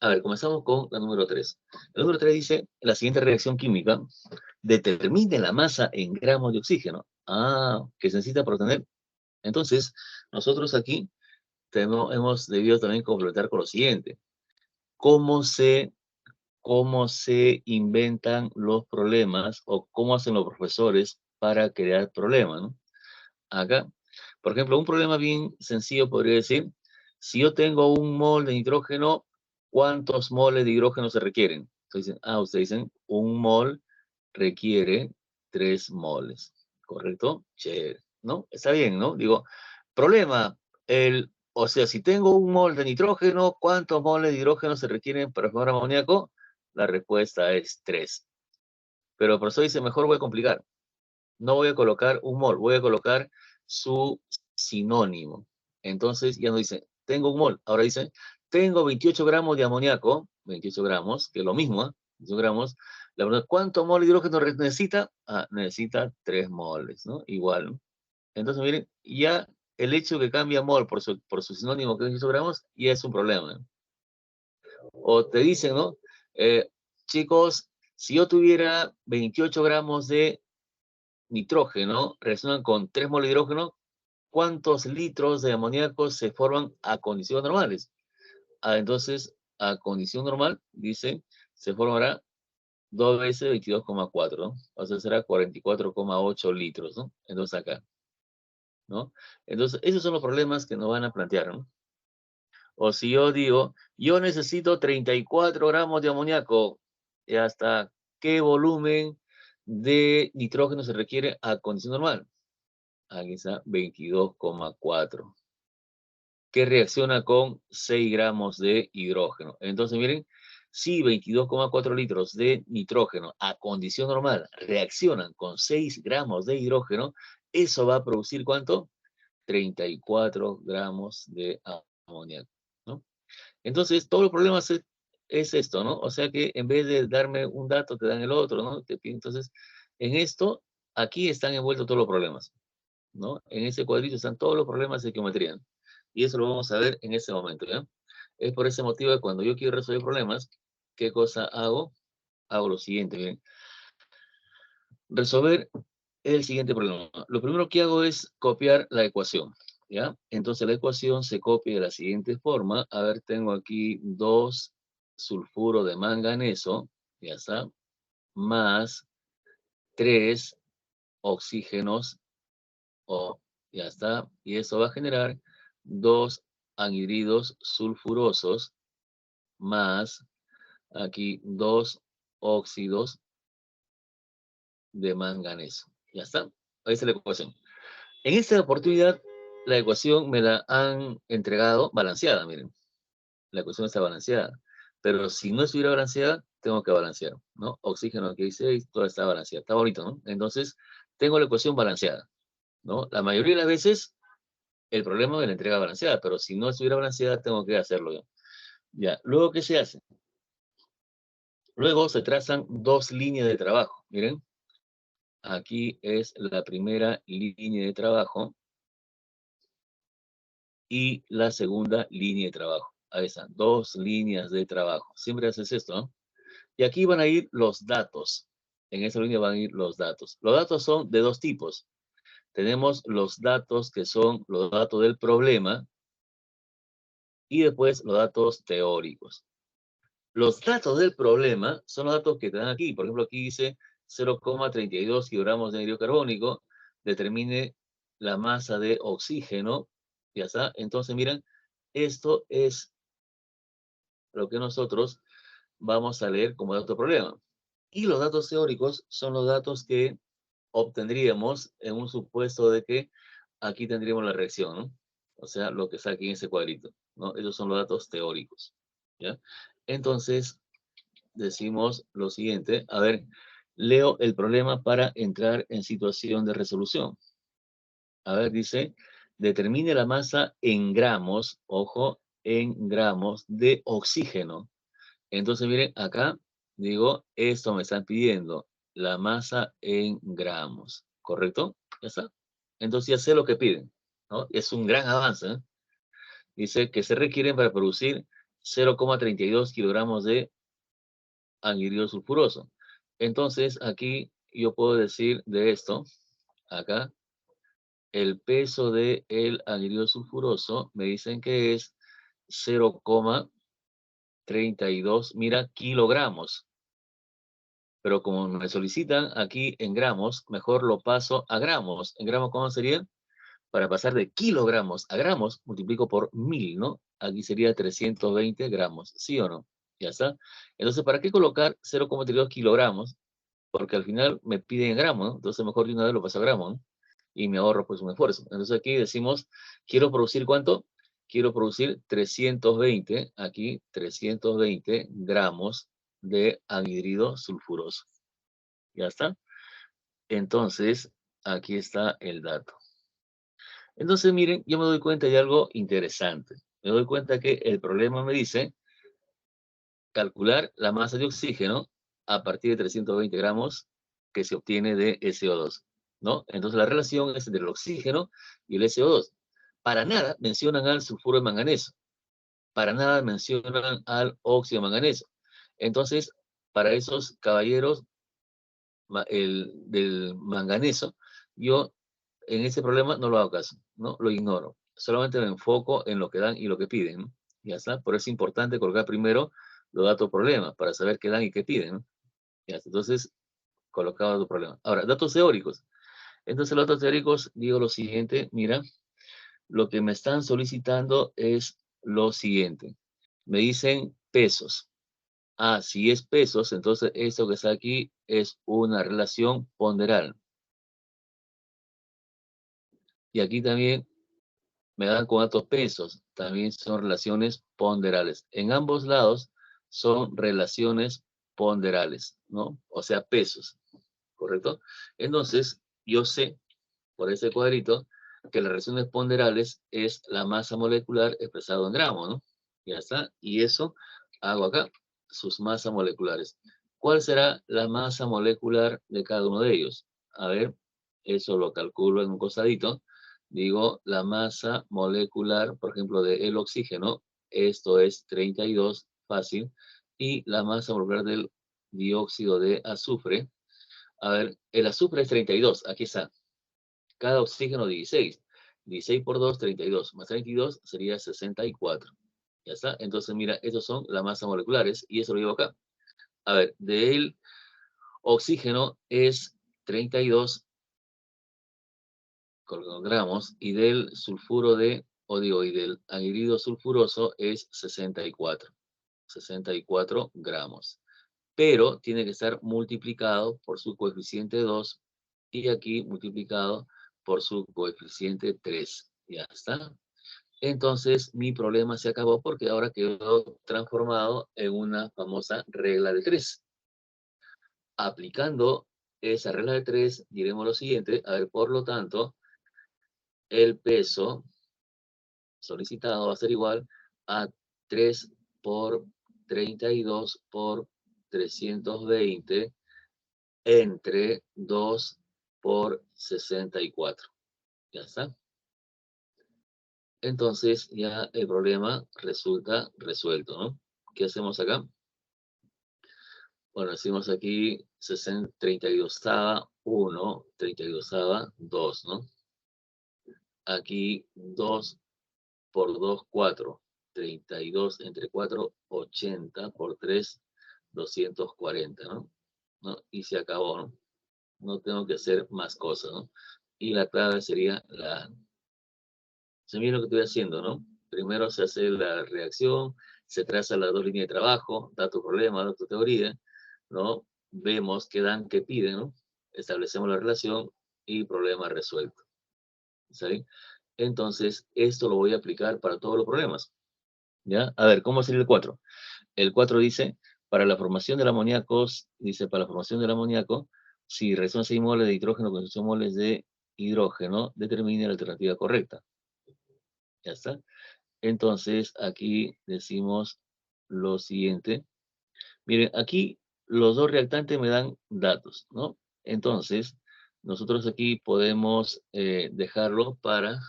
A ver, comenzamos con la número 3. El número 3 dice, la siguiente reacción química determine la masa en gramos de oxígeno. Ah, que se necesita para obtener. Entonces, nosotros aquí hemos debido también completar con lo siguiente. ¿Cómo se inventan los problemas o cómo hacen los profesores para crear problemas, ¿no? Acá, por ejemplo, un problema bien sencillo podría decir, si yo tengo un mol de nitrógeno, ¿cuántos moles de hidrógeno se requieren? Entonces, ustedes dicen, un mol requiere 3 moles, ¿correcto? Chévere, ¿no? Está bien, ¿no? Digo, problema, o sea, si tengo un mol de nitrógeno, ¿cuántos moles de hidrógeno se requieren para formar amoníaco? La respuesta es 3. Pero el profesor dice, mejor voy a complicar. No voy a colocar un mol, voy a colocar su sinónimo. Entonces ya no dice, tengo un mol. Ahora dice, tengo 28 gramos de amoníaco, 28 gramos, que es lo mismo, ¿eh? 28 gramos. La verdad, ¿cuánto mol de hidrógeno necesita? Necesita 3 moles, ¿no? Igual, ¿no? Entonces, miren, ya el hecho que cambia mol por su sinónimo, que es 28 gramos, ya es un problema, ¿no? O te dicen, ¿no? Chicos, si yo tuviera 28 gramos de nitrógeno, reaccionan con 3 moles de hidrógeno, ¿cuántos litros de amoníaco se forman a condiciones normales? Entonces, a condición normal, dice, se formará 2 veces 22,4, ¿no? O sea, será 44,8 litros, ¿no? Entonces acá, ¿no? Entonces, esos son los problemas que nos van a plantear, ¿no? O si yo digo, yo necesito 34 gramos de amoníaco, ¿y hasta qué volumen de nitrógeno se requiere a condición normal? Aquí está, 22,4. Que reacciona con 6 gramos de hidrógeno. Entonces, miren, si 22,4 litros de nitrógeno a condición normal reaccionan con 6 gramos de hidrógeno, eso va a producir ¿cuánto? 34 gramos de amoníaco, ¿no? Entonces, todos los problemas es esto, ¿no? O sea que en vez de darme un dato, te dan el otro, ¿no? Entonces, en esto, aquí están envueltos todos los problemas, ¿no? En ese cuadrito están todos los problemas de geometría. Y eso lo vamos a ver en ese momento, ¿ya? Es por ese motivo que cuando yo quiero resolver problemas, ¿qué cosa hago? Hago lo siguiente, bien. Resolver el siguiente problema. Lo primero que hago es copiar la ecuación, ¿ya? Entonces la ecuación se copia de la siguiente forma. A ver, tengo aquí 2 sulfuro de manganeso, ya está, más 3 oxígenos, ya está, y eso va a generar 2 anhidridos sulfurosos más aquí 2 óxidos de manganeso. Ya está. Ahí está la ecuación. En esta oportunidad, la ecuación me la han entregado balanceada, miren. La ecuación está balanceada. Pero si no estuviera balanceada, tengo que balancear, ¿no? Oxígeno aquí dice, todo está balanceado. Está bonito, ¿no? Entonces, tengo la ecuación balanceada, ¿no? La mayoría de las veces, el problema me la entrega balanceada, pero si no estuviera balanceada, tengo que hacerlo yo. Ya, luego, ¿qué se hace? Luego se trazan 2 líneas de trabajo. Miren, aquí es la primera línea de trabajo y la segunda línea de trabajo. Ahí están, 2 líneas de trabajo. Siempre haces esto, ¿no? Y aquí van a ir los datos. En esa línea van a ir los datos. Los datos son de dos tipos. Tenemos los datos que son los datos del problema y después los datos teóricos. Los datos del problema son los datos que te dan aquí. Por ejemplo, aquí dice 0,32 kilogramos de anhídrido carbónico. Determine la masa de oxígeno. Ya está. Entonces, miren, esto es lo que nosotros vamos a leer como dato problema. Y los datos teóricos son los datos que obtendríamos en un supuesto de que aquí tendríamos la reacción, ¿no? O sea, lo que está aquí en ese cuadrito, ¿no? Esos son los datos teóricos, ¿ya? Entonces, decimos lo siguiente. A ver, leo el problema para entrar en situación de resolución. A ver, dice, determine la masa en gramos, ojo, en gramos de oxígeno. Entonces, miren, acá digo, esto me están pidiendo, la masa en gramos, ¿correcto? Ya está. Entonces ya sé lo que piden, ¿no? Es un gran avance, ¿eh? Dice que se requieren para producir 0,32 kilogramos de anhídrido sulfuroso. Entonces, aquí yo puedo decir de esto, acá, el peso del anhídrido sulfuroso, me dicen que es 0,32, mira, kilogramos. Pero como me solicitan aquí en gramos, mejor lo paso a gramos. ¿En gramos cómo sería? Para pasar de kilogramos a gramos, multiplico por 1000, ¿no? Aquí sería 320 gramos, ¿sí o no? Ya está. Entonces, ¿para qué colocar 0,32 kilogramos? Porque al final me piden en gramos, ¿no? Entonces, mejor de una vez lo paso a gramos, ¿no? Y me ahorro pues un esfuerzo. Entonces, aquí decimos, quiero producir ¿cuánto? Quiero producir 320, aquí 320 gramos de anhídrido sulfuroso. ¿Ya está? Entonces, aquí está el dato. Entonces, miren, yo me doy cuenta de algo interesante. Me doy cuenta que el problema me dice calcular la masa de oxígeno a partir de 320 gramos que se obtiene de SO2, ¿no? Entonces, la relación es entre el oxígeno y el SO2. Para nada mencionan al sulfuro de manganeso. Para nada mencionan al óxido de manganeso. Entonces, para esos caballeros del manganeso, yo en ese problema no lo hago caso, ¿no? Lo ignoro. Solamente me enfoco en lo que dan y lo que piden, ¿no? Ya está. Por eso es importante colocar primero los datos problemas para saber qué dan y qué piden, ¿no? Ya está. Entonces, colocado datos problemas. Ahora, datos teóricos. Entonces, los datos teóricos, digo lo siguiente, mira, lo que me están solicitando es lo siguiente. Me dicen pesos. Ah, si es pesos, entonces esto que está aquí es una relación ponderal. Y aquí también me dan con datos pesos, también son relaciones ponderales. En ambos lados son relaciones ponderales, ¿no? O sea, pesos, ¿correcto? Entonces, yo sé por ese cuadrito que las relaciones ponderales es la masa molecular expresado en gramos, ¿no? Ya está. Y eso hago acá, sus masas moleculares. ¿Cuál será la masa molecular de cada uno de ellos? A ver, eso lo calculo en un costadito. Digo, la masa molecular, por ejemplo, del oxígeno, esto es 32, fácil. Y la masa molecular del dióxido de azufre, a ver, el azufre es 32, aquí está. Cada oxígeno 16. 16 por 2, 32. Más 32 sería 64. Ya está. Entonces, mira, estos son las masas moleculares y eso lo llevo acá. A ver, del oxígeno es 32 gramos y del sulfuro de, o digo, y del anhídrido sulfuroso es 64. 64 gramos. Pero tiene que estar multiplicado por su coeficiente 2 y aquí multiplicado por su coeficiente 3. Ya está. Entonces mi problema se acabó porque ahora quedó transformado en una famosa regla de 3. Aplicando esa regla de 3, diremos lo siguiente. A ver, por lo tanto, el peso solicitado va a ser igual a 3 por 32 por 320 entre 2 por 64. Ya está. Entonces ya el problema resulta resuelto, ¿no? ¿Qué hacemos acá? Bueno, decimos aquí 32ª 1, 32ª 2, ¿no? Aquí 2 por 2, 4. 32 entre 4, 80 por 3, 240, ¿no? ¿No? Y se acabó, ¿no? No tengo que hacer más cosas, ¿no? Y la clave sería la A. Se mira lo que estoy haciendo, ¿no? Primero se hace la reacción, se traza las dos líneas de trabajo, dato problema, dato teoría, ¿no? Vemos qué dan, qué piden, ¿no? Establecemos la relación y problema resuelto. ¿Sí? Entonces, esto lo voy a aplicar para todos los problemas. ¿Ya? A ver, ¿cómo sería el 4? El 4 dice, para la formación del amoníaco, dice, para la formación del amoníaco, si reacciona 6 moles de nitrógeno con 8 moles de hidrógeno, determine la alternativa correcta. Ya está. Entonces, aquí decimos lo siguiente. Miren, aquí los dos reactantes me dan datos, ¿no? Entonces, nosotros aquí podemos dejarlo para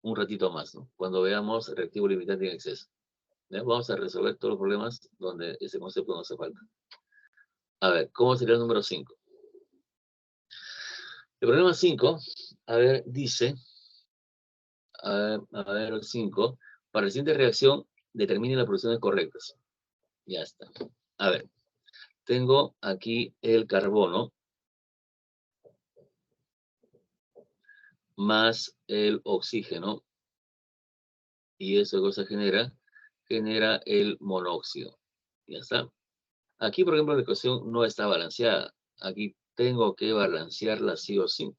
un ratito más, ¿no? Cuando veamos reactivo limitante en exceso. ¿Ya? Vamos a resolver todos los problemas donde ese concepto no hace falta. A ver, ¿cómo sería el número 5? El problema 5, a ver, dice, a ver, el 5, para la siguiente reacción, determine las producciones correctas. Ya está. A ver, tengo aquí el carbono más el oxígeno. ¿Y eso qué cosa genera? Genera el monóxido. Ya está. Aquí, por ejemplo, la ecuación no está balanceada. Aquí tengo que balancearla sí o sí.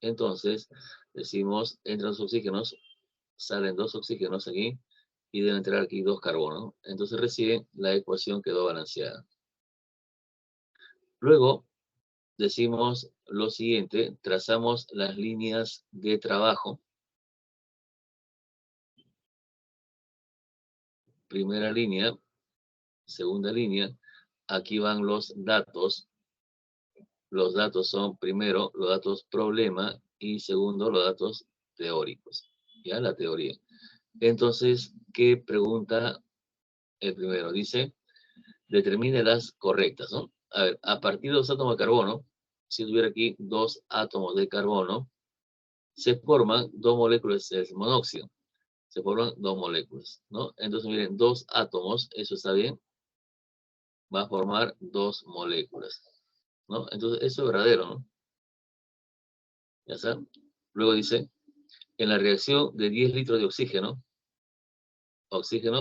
Entonces, decimos, entran los oxígenos, salen dos oxígenos aquí, y deben entrar aquí dos carbonos. Entonces recién la ecuación quedó balanceada. Luego, decimos lo siguiente, trazamos las líneas de trabajo. Primera línea, segunda línea, aquí van los datos. Los datos son, primero, los datos problema y segundo, los datos teóricos. Ya, la teoría. Entonces, ¿qué pregunta el primero? Dice, determine las correctas, ¿no? A ver, a partir de los átomos de carbono, si tuviera aquí dos átomos de carbono, se forman dos moléculas de monóxido. Se forman dos moléculas, ¿no? Entonces, miren, dos átomos, eso está bien, va a formar dos moléculas, ¿no? Entonces, eso es verdadero, ¿no? Ya está. Luego dice, en la reacción de 10 litros de oxígeno,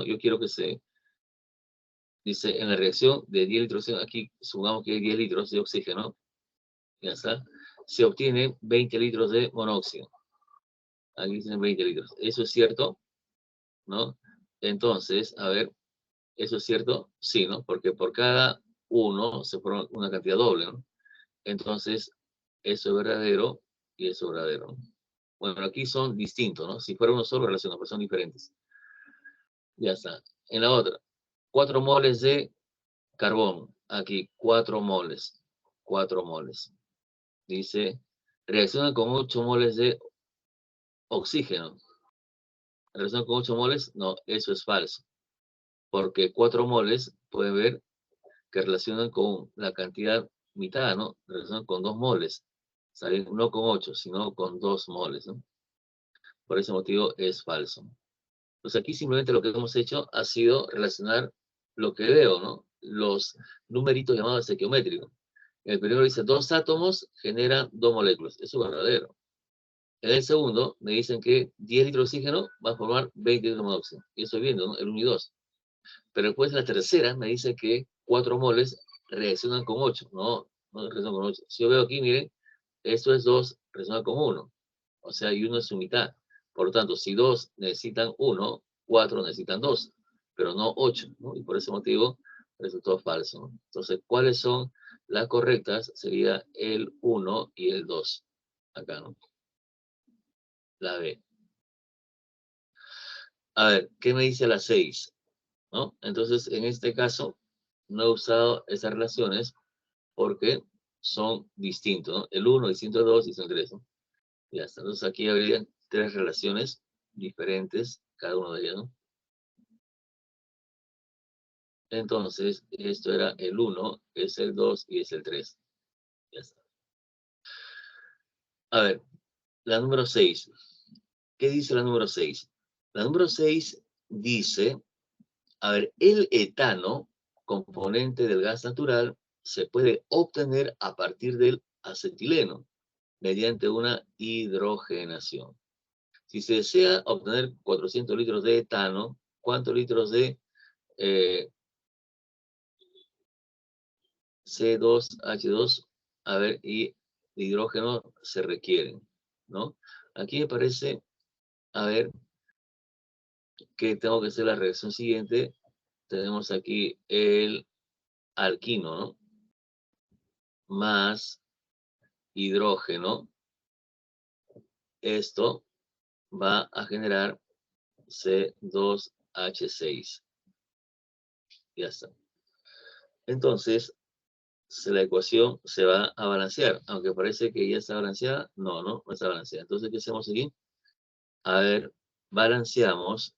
yo quiero que se, dice, en la reacción de 10 litros, aquí supongamos que hay 10 litros de oxígeno, ya está, se obtienen 20 litros de monóxido. Aquí dicen 20 litros. ¿Eso es cierto? ¿No? Entonces, a ver, ¿eso es cierto? Sí, ¿no? Porque por cada uno se forma una cantidad doble, ¿no? Entonces, eso es verdadero y eso es verdadero, ¿no? Bueno, aquí son distintos, ¿no? Si fuera uno solo, relacionados, pero son diferentes. Ya está. En la otra, 4 moles de carbón. Aquí, 4 moles. 4 moles. Dice, reacciona con 8 moles de oxígeno. ¿Reacciona con 8 moles? No, eso es falso. Porque 4 moles, pueden ver que relacionan con la cantidad mitad, ¿no? Relacionan con 2 moles. Salen no con 8, sino con 2 moles, ¿no? Por ese motivo es falso. Pues aquí simplemente lo que hemos hecho ha sido relacionar lo que veo, ¿no? Los numeritos llamados estequiométricos. El primero dice, dos átomos generan dos moléculas. Eso es verdadero. En el segundo, me dicen que 10 litros de oxígeno va a formar 20 litros de monóxido. Y estoy viendo, ¿no? El 1 y 2. Pero después en la tercera me dice que 4 moles reaccionan con 8. No, no reaccionan con 8. Si yo veo aquí, miren, esto es 2, reacciona con 1. O sea, y 1 es su mitad. Por lo tanto, si 2 necesitan 1, 4 necesitan 2, pero no 8, ¿no? Y por ese motivo resultó falso, ¿no? Entonces, ¿cuáles son las correctas? Sería el 1 y el 2. Acá, ¿no? La B. A ver, ¿qué me dice la 6? ¿No? Entonces, en este caso, no he usado esas relaciones porque son distintos, ¿no? El 1 distinto al 2 distinto al 3, ¿no? Ya está. Entonces, aquí habría tres relaciones diferentes, cada uno de ellas, ¿no? Entonces, esto era el 1, es el 2 y es el 3. Ya está. A ver, la número 6. ¿Qué dice la número 6? La número 6 dice, a ver, el etano, componente del gas natural, se puede obtener a partir del acetileno mediante una hidrogenación. Si se desea obtener 400 litros de etano, ¿cuántos litros de C2H2, a ver, y hidrógeno se requieren, ¿no? Aquí me parece, a ver, que tengo que hacer la reacción siguiente. Tenemos aquí el alquino, ¿no? Más hidrógeno. Esto va a generar C2H6. Ya está. Entonces, la ecuación se va a balancear, aunque parece que ya está balanceada. No, no está balanceada. Entonces, ¿qué hacemos aquí? A ver, balanceamos.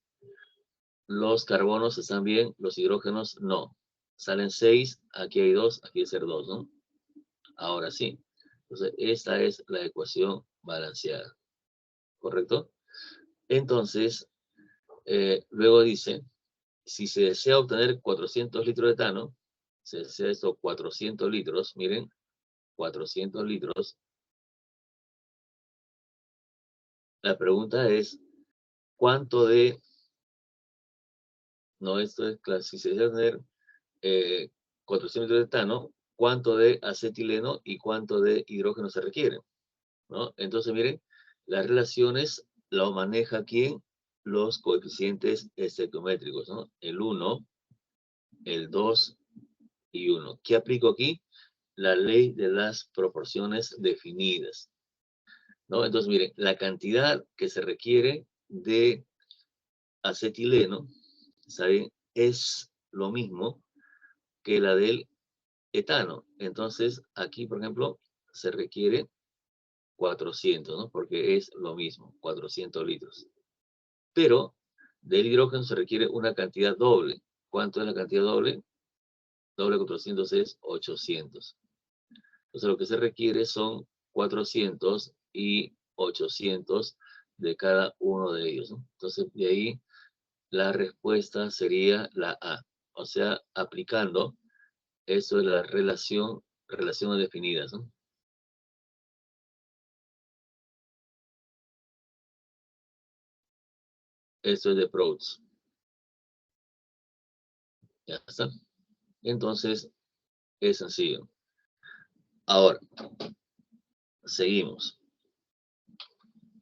Los carbonos están bien, los hidrógenos no. Salen 6, aquí hay 2, aquí hay ser 2, ¿no? Ahora sí. Entonces, esta es la ecuación balanceada, ¿correcto? Entonces, luego dice, si se desea obtener 400 litros de etano, se desea esto 400 litros, miren, 400 litros. La pregunta es, ¿cuánto de, no, esto es claro, si se desea obtener 400 litros de etano, ¿cuánto de acetileno y cuánto de hidrógeno se requiere? ¿No? Entonces, miren, las relaciones las maneja aquí los coeficientes estequiométricos, ¿no? El 1, el 2 y 1. ¿Qué aplico aquí? La ley de las proporciones definidas, ¿no? Entonces, miren, la cantidad que se requiere de acetileno, ¿saben? Es lo mismo que la del etano. Entonces, aquí, por ejemplo, se requiere 400, ¿no? Porque es lo mismo, 400 litros. Pero del hidrógeno se requiere una cantidad doble. ¿Cuánto es la cantidad doble? Doble 400 es 800. Entonces lo que se requiere son 400 y 800 de cada uno de ellos, ¿no? Entonces de ahí la respuesta sería la A. O sea, aplicando eso de la relaciones definidas, ¿no? Esto es de Proust. Ya está. Entonces, es sencillo. Ahora, seguimos.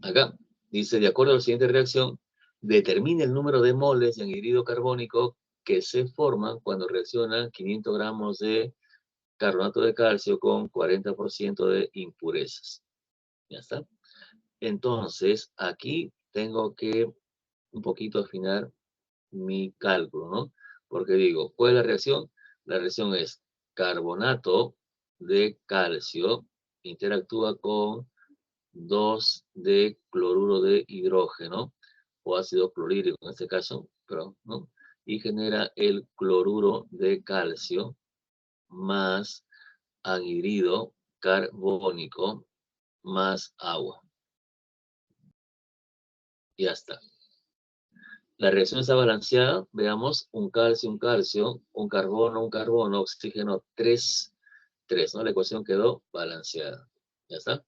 Acá dice, de acuerdo a la siguiente reacción, determine el número de moles de anhidrido carbónico que se forman cuando reaccionan 500 gramos de carbonato de calcio con 40% de impurezas. Ya está. Entonces, aquí tengo que un poquito afinar mi cálculo, ¿no? Porque digo, ¿cuál es la reacción? La reacción es carbonato de calcio interactúa con 2 de cloruro de hidrógeno, o ácido clorhídrico en este caso, pero, ¿no? Y genera el cloruro de calcio más anhidrido carbónico más agua. Ya está. La reacción está balanceada. Veamos, un calcio, un carbono, oxígeno, 3, 3, ¿no? La ecuación quedó balanceada. Ya está.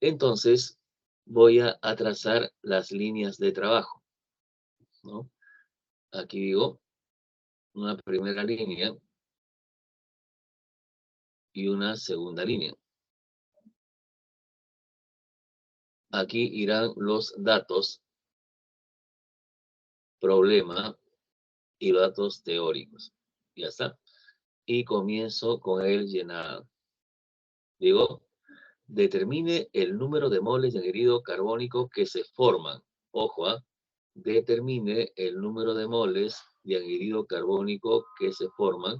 Entonces, voy a trazar las líneas de trabajo, ¿no? Aquí digo una primera línea y una segunda línea. Aquí irán los datos, problema y datos teóricos. Ya está. Y comienzo con el llenado. Digo, determine el número de moles de anhídrido carbónico que se forman. Ojo, determine el número de moles de anhídrido carbónico que se forman.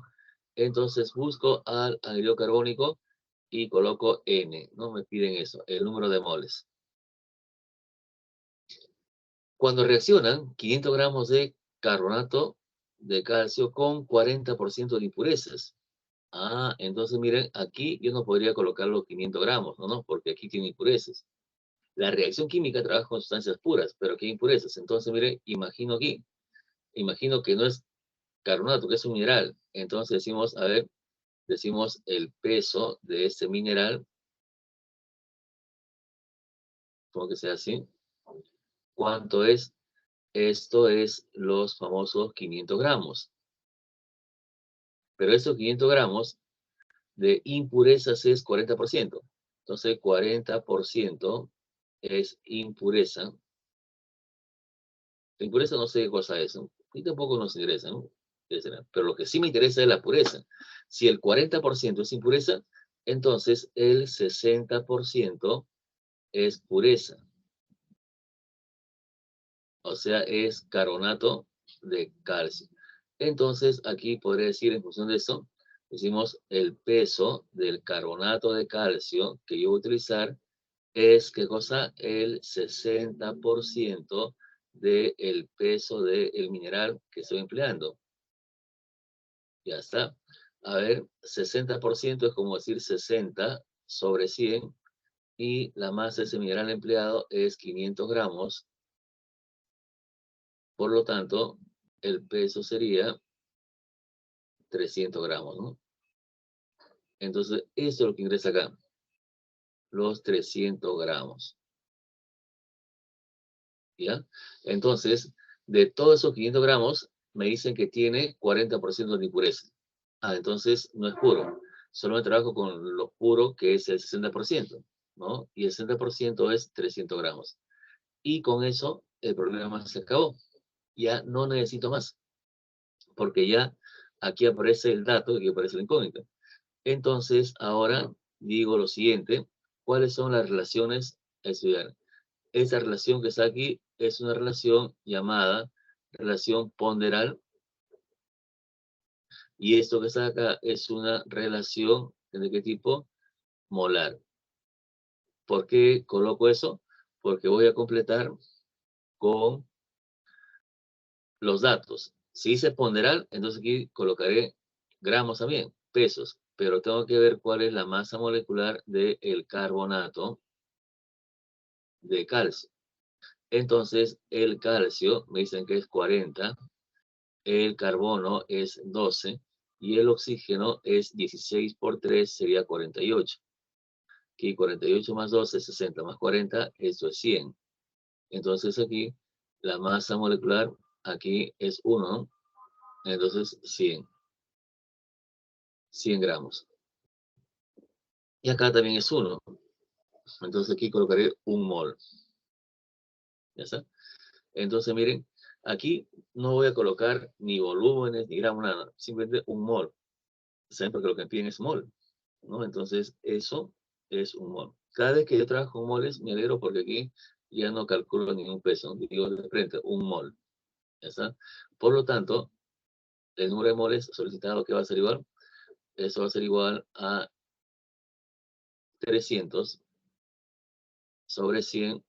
Entonces busco al anhídrido carbónico y coloco N. No me piden eso, el número de moles. Cuando reaccionan, 500 gramos de carbonato de calcio con 40% de impurezas. Ah, entonces miren, aquí yo no podría colocar los 500 gramos, ¿no? Porque aquí tiene impurezas. La reacción química trabaja con sustancias puras, pero aquí hay impurezas. Entonces, miren, imagino aquí, imagino que no es carbonato, que es un mineral. Entonces decimos, a ver, decimos el peso de este mineral, como que sea así. ¿Cuánto es? Esto es los famosos 500 gramos. Pero estos 500 gramos de impurezas es 40%. Entonces, 40% es impureza. La impureza no sé qué cosa es, ¿no? Y tampoco nos interesa, ¿no? Pero lo que sí me interesa es la pureza. Si el 40% es impureza, entonces el 60% es pureza. O sea, es carbonato de calcio. Entonces, aquí podría decir, en función de eso, decimos el peso del carbonato de calcio que yo voy a utilizar es, ¿qué cosa? El 60% del peso del mineral que estoy empleando. Ya está. A ver, 60% es como decir 60 sobre 100 y la masa de ese mineral empleado es 500 gramos. Por lo tanto, el peso sería 300 gramos, ¿no? Entonces, esto es lo que ingresa acá, los 300 gramos. ¿Ya? Entonces, de todos esos 500 gramos, me dicen que tiene 40% de impureza. Ah, entonces no es puro. Solo me trabajo con lo puro, que es el 60%, ¿no? Y el 60% es 300 gramos. Y con eso, el problema se acabó. Ya no necesito más, porque ya aquí aparece el dato y aquí aparece la incógnita. Entonces, ahora digo lo siguiente, ¿cuáles son las relaciones a estudiar? Esa relación que está aquí es una relación llamada relación ponderal, y esto que está acá es una relación de qué tipo? Molar. ¿Por qué coloco eso? Porque voy a completar con los datos. Si dice ponderal, entonces aquí colocaré gramos también, pesos, pero tengo que ver cuál es la masa molecular del carbonato de calcio. Entonces, el calcio, me dicen que es 40, el carbono es 12 y el oxígeno es 16 por 3, sería 48. Aquí 48 más 12, 60 más 40, eso es 100. Entonces aquí la masa molecular, aquí es 1, entonces 100 gramos. Y acá también es 1, entonces aquí colocaré 1 mol. ¿Ya está? Entonces miren, aquí no voy a colocar ni volúmenes, ni gramos, nada, simplemente 1 mol. ¿Saben? Porque lo que me piden es mol, ¿no? Entonces eso es 1 mol. Cada vez que yo trabajo con moles, me alegro porque aquí ya no calculo ningún peso, ¿no? Digo de frente, 1 mol. ¿Ya está? Por lo tanto, el número de moles solicitado que va a ser igual, eso va a ser igual a 300 sobre 100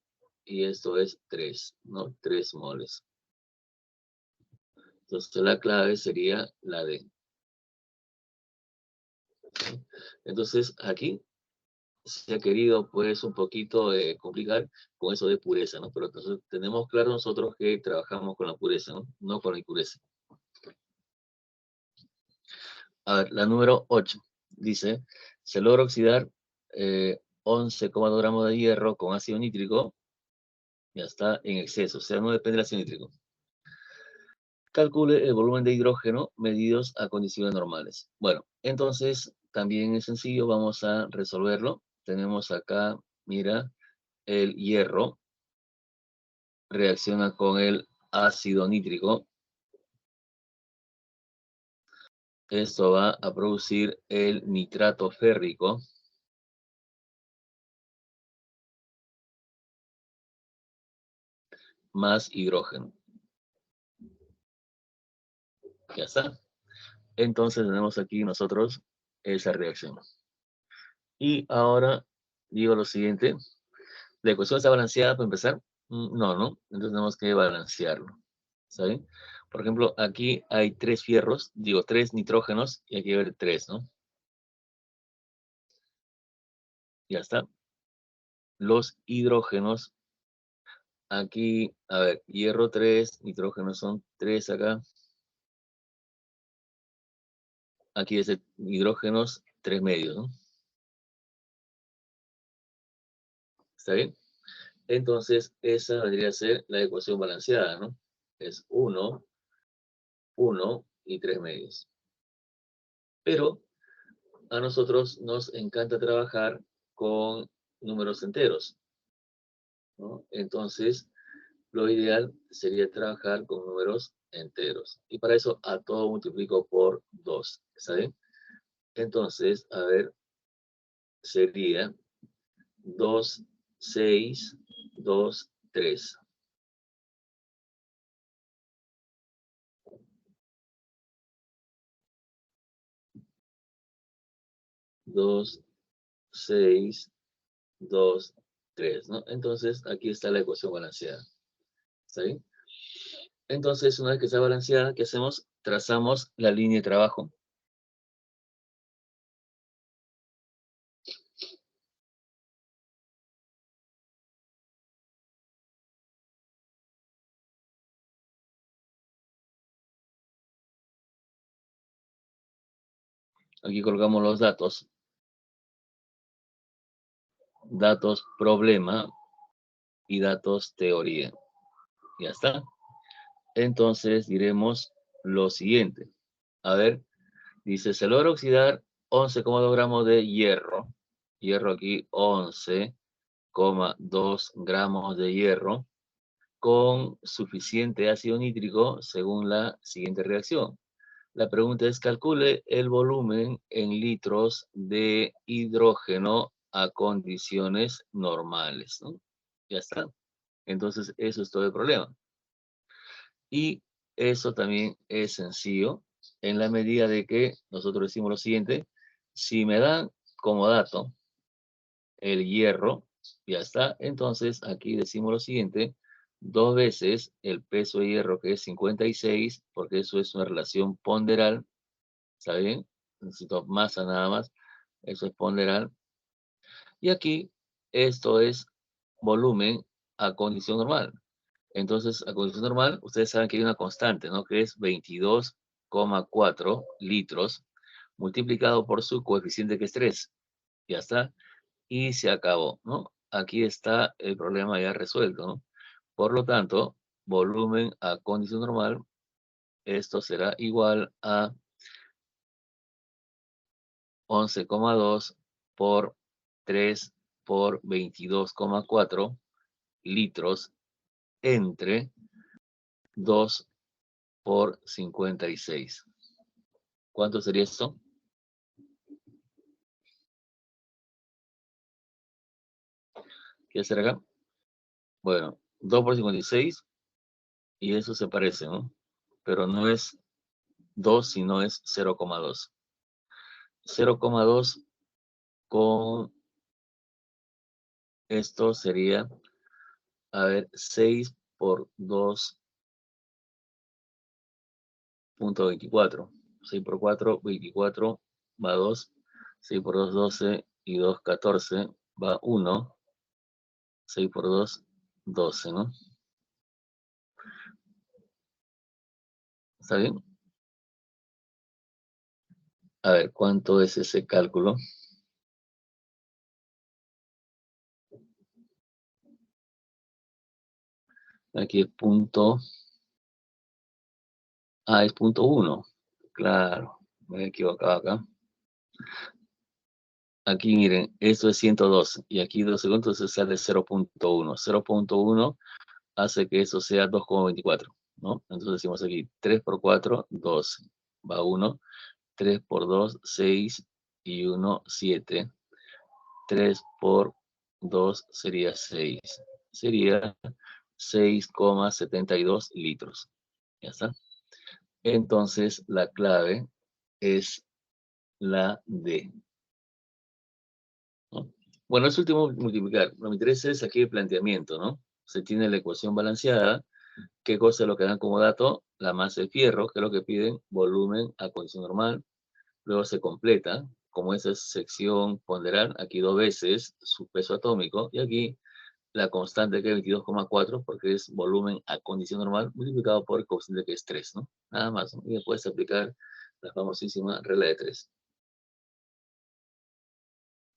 y esto es 3, ¿no? 3 moles. Entonces la clave sería la D. Entonces aquí se ha querido pues un poquito complicar con eso de pureza, ¿no? Pero entonces tenemos claro nosotros que trabajamos con la pureza, ¿no? No con la impureza. A ver, la número 8 dice, se logra oxidar 11,2 gramos de hierro con ácido nítrico, ya está en exceso, o sea, no depende del ácido nítrico. Calcule el volumen de hidrógeno medidos a condiciones normales. Bueno, entonces también es sencillo, vamos a resolverlo. Tenemos acá, mira, el hierro reacciona con el ácido nítrico. Esto va a producir el nitrato férrico. Más hidrógeno. Ya está. Entonces tenemos aquí nosotros esa reacción. Y ahora digo lo siguiente. ¿La ecuación está balanceada para empezar? No, ¿no? Entonces tenemos que balancearlo. ¿Está bien? Por ejemplo, aquí hay 3 fierros, digo 3 nitrógenos, y aquí hay que ver 3, ¿no? Ya está. Los hidrógenos, aquí, a ver, hierro 3, nitrógeno son 3 acá. Aquí es hidrógenos 3 medios, ¿no? ¿Está bien? Entonces, esa vendría a ser la ecuación balanceada, ¿no? Es 1, 1 y 3 medios. Pero a nosotros nos encanta trabajar con números enteros, ¿no? Entonces, lo ideal sería trabajar con números enteros. Y para eso a todo multiplico por 2, ¿está bien? Entonces, a ver, sería 2, 6, 2, 3. 2, 6, 2, 3, ¿no? Entonces, aquí está la ecuación balanceada. ¿Está bien? Entonces, una vez que está balanceada, ¿qué hacemos? Trazamos la línea de trabajo. Aquí colgamos los datos. Datos problema y datos teoría. Ya está. Entonces diremos lo siguiente. A ver, dice, se logra oxidar 11,2 gramos de hierro. Hierro aquí 11,2 gramos de hierro con suficiente ácido nítrico según la siguiente reacción. La pregunta es, calcule el volumen en litros de hidrógeno a condiciones normales, ¿no? Ya está. Entonces, eso es todo el problema. Y eso también es sencillo en la medida de que nosotros decimos lo siguiente, si me dan como dato el hierro, ya está, entonces aquí decimos lo siguiente, 2 veces el peso de hierro que es 56, porque eso es una relación ponderal, ¿está bien? Necesito masa nada más, eso es ponderal. Y aquí esto es volumen a condición normal. Entonces, a condición normal, ustedes saben que hay una constante, ¿no? Que es 22,4 litros multiplicado por su coeficiente que es 3. Ya está. Y se acabó, ¿no? Aquí está el problema ya resuelto, ¿no? Por lo tanto, volumen a condición normal, esto será igual a 11,2 por 3 por 22,4 litros entre 2 por 56. ¿Cuánto sería esto? ¿Qué hacer acá? Bueno, 2 por 56 y eso se parece, ¿no? Pero no es 2, sino es 0,2. 0,2 con esto sería, a ver, 6 por 2,24. 6 por 4, 24, va 2. 6 por 2, 12 y 2, 14, va 1. 6 por 2, 12, ¿no? ¿Está bien? A ver, ¿cuánto es ese cálculo? Aquí es punto. Ah, es punto 1. Claro, me he equivocado acá. Aquí miren, esto es 102 y aquí 2 segundos, entonces sale 0,1. 0,1 hace que eso sea 2,24, ¿no? Entonces decimos aquí 3 por 4, 12. Va 1. 3 por 2, 6 y 1, 7. 3 por 2 sería 6. Sería 6,72 litros. ¿Ya está? Entonces la clave es la D, ¿no? Bueno, es último multiplicar. Lo que me interesa es aquí el planteamiento, ¿no? Se tiene la ecuación balanceada ¿Qué cosa es lo que dan como dato? La masa de fierro, que es lo que piden, volumen a condición normal. Luego se completa, como esa es sección ponderal, aquí 2 veces su peso atómico, y aquí la constante que es 22,4, porque es volumen a condición normal, multiplicado por el coeficiente que es 3, ¿no? Nada más, ¿no? Y después aplicar la famosísima regla de 3.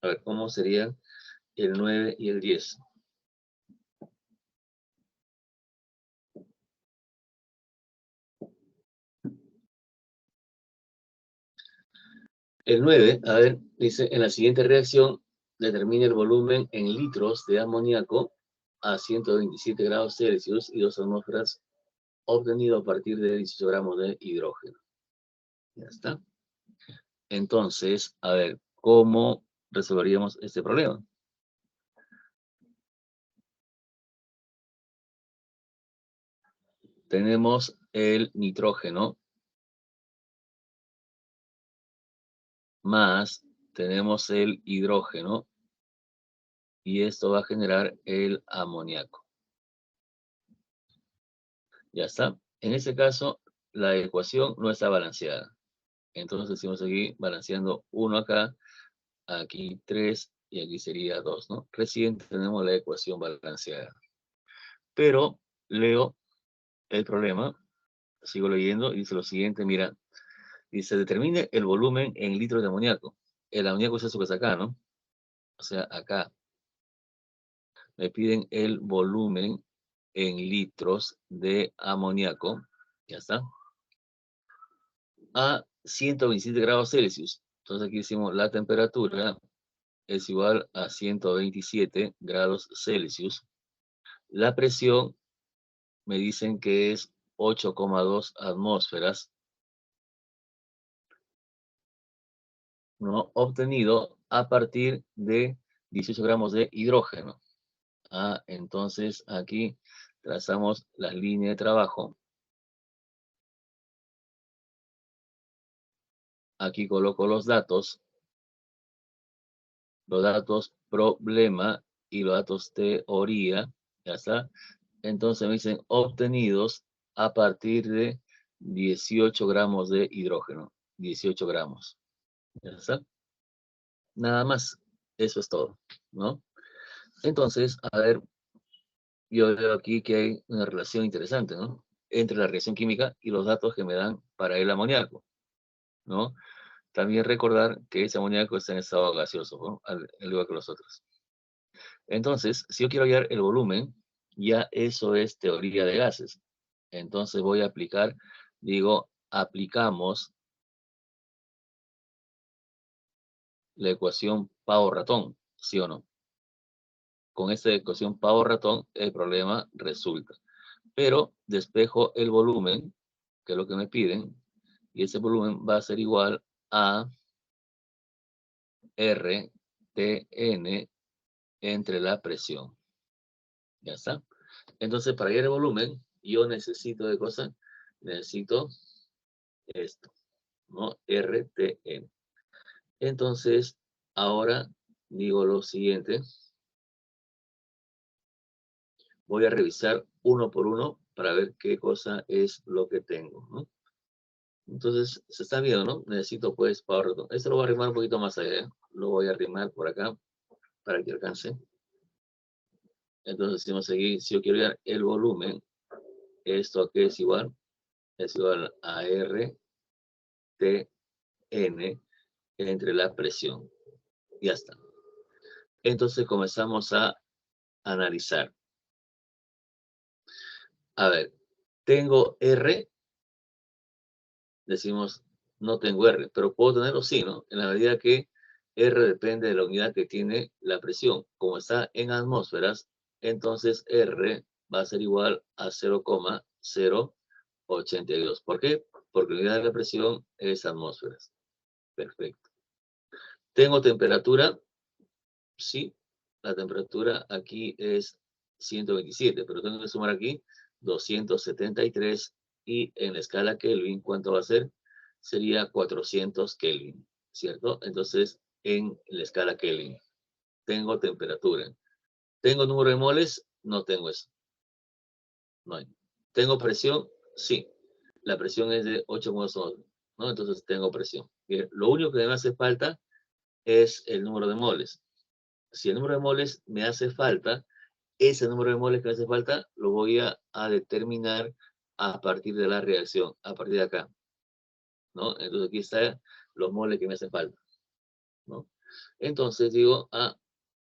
A ver, ¿cómo serían el 9 y el 10? El 9, a ver, dice, en la siguiente reacción, determine el volumen en litros de amoníaco a 127 grados Celsius y 2 atmósferas obtenido a partir de 18 gramos de hidrógeno. Ya está. Entonces, a ver, ¿cómo resolveríamos este problema? Tenemos el nitrógeno más tenemos el hidrógeno y esto va a generar el amoníaco. Ya está. En este caso, la ecuación no está balanceada. Entonces decimos aquí balanceando 1 acá, aquí 3 y aquí sería 2, ¿no? Recién tenemos la ecuación balanceada. Pero leo el problema, sigo leyendo y dice lo siguiente, mira, dice determine el volumen en litros de amoníaco. El amoníaco es eso que está acá, ¿no? O sea, acá me piden el volumen en litros de amoníaco, ya está, a 127 grados Celsius. Entonces aquí decimos la temperatura es igual a 127 grados Celsius. La presión me dicen que es 8,2 atmósferas, ¿no? Obtenido a partir de 18 gramos de hidrógeno. Entonces aquí trazamos las líneas de trabajo. Aquí coloco los datos problema y los datos teoría, ya está. Entonces me dicen obtenidos a partir de 18 gramos de hidrógeno, 18 gramos, ya está. Nada más, eso es todo, ¿no? Entonces, a ver, yo veo aquí que hay una relación interesante, ¿no? Entre la reacción química y los datos que me dan para el amoníaco, ¿no? También recordar que ese amoníaco está en estado gaseoso, ¿no? Al igual que los otros. Entonces, si yo quiero hallar el volumen, ya eso es teoría de gases. Entonces voy a aplicar, digo, aplicamos la ecuación pavo-ratón, ¿sí o no? Con esta ecuación pavo-ratón, el problema resulta. Pero despejo el volumen, que es lo que me piden, y ese volumen va a ser igual a RTN entre la presión. ¿Ya está? Entonces, para hallar el volumen, yo necesito de cosas, necesito esto, ¿no? RTN. Entonces, ahora digo lo siguiente. Voy a revisar uno por uno para ver qué cosa es lo que tengo, ¿no? Entonces, se está viendo, ¿no? Necesito, pues, power ratón. Esto lo voy a arrimar un poquito más allá, ¿eh? Lo voy a arrimar por acá para que alcance. Entonces, decimos aquí, si yo quiero ver el volumen, esto aquí es igual a R, T, N, entre la presión. Ya está. Entonces, comenzamos a analizar. A ver, tengo R, decimos, no tengo R, pero puedo tenerlo sí, ¿no? En la medida que R depende de la unidad que tiene la presión. Como está en atmósferas, entonces R va a ser igual a 0,082. ¿Por qué? Porque la unidad de la presión es atmósferas. Perfecto. ¿Tengo temperatura? Sí, la temperatura aquí es 127, pero tengo que sumar aquí 273 y en la escala Kelvin, ¿cuánto va a ser? Sería 400 Kelvin, ¿cierto? Entonces, en la escala Kelvin, tengo temperatura. ¿Tengo número de moles? No tengo eso. No hay. ¿Tengo presión? Sí. La presión es de 8,2, ¿no? Entonces tengo presión. Bien, lo único que me hace falta es el número de moles. Si el número de moles me hace falta, ese número de moles que me hace falta lo voy a determinar a partir de la reacción, a partir de acá, ¿no? Entonces aquí están los moles que me hacen falta, ¿no? Entonces digo,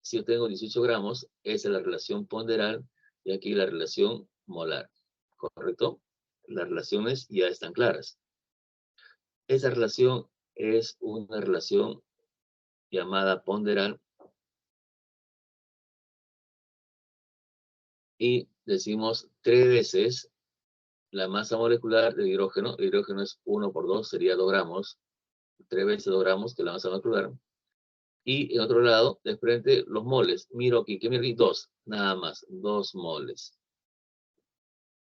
si yo tengo 18 gramos, esa es la relación ponderal y aquí la relación molar, ¿correcto? Las relaciones ya están claras. Esa relación es una relación llamada ponderal y decimos 3 veces la masa molecular del hidrógeno. El hidrógeno es 1 por 2, sería 2 gramos. 3 veces 2 gramos de la masa molecular. Y en otro lado, de frente, los moles. Miro aquí, ¿qué miro aquí? 2, nada más, 2 moles.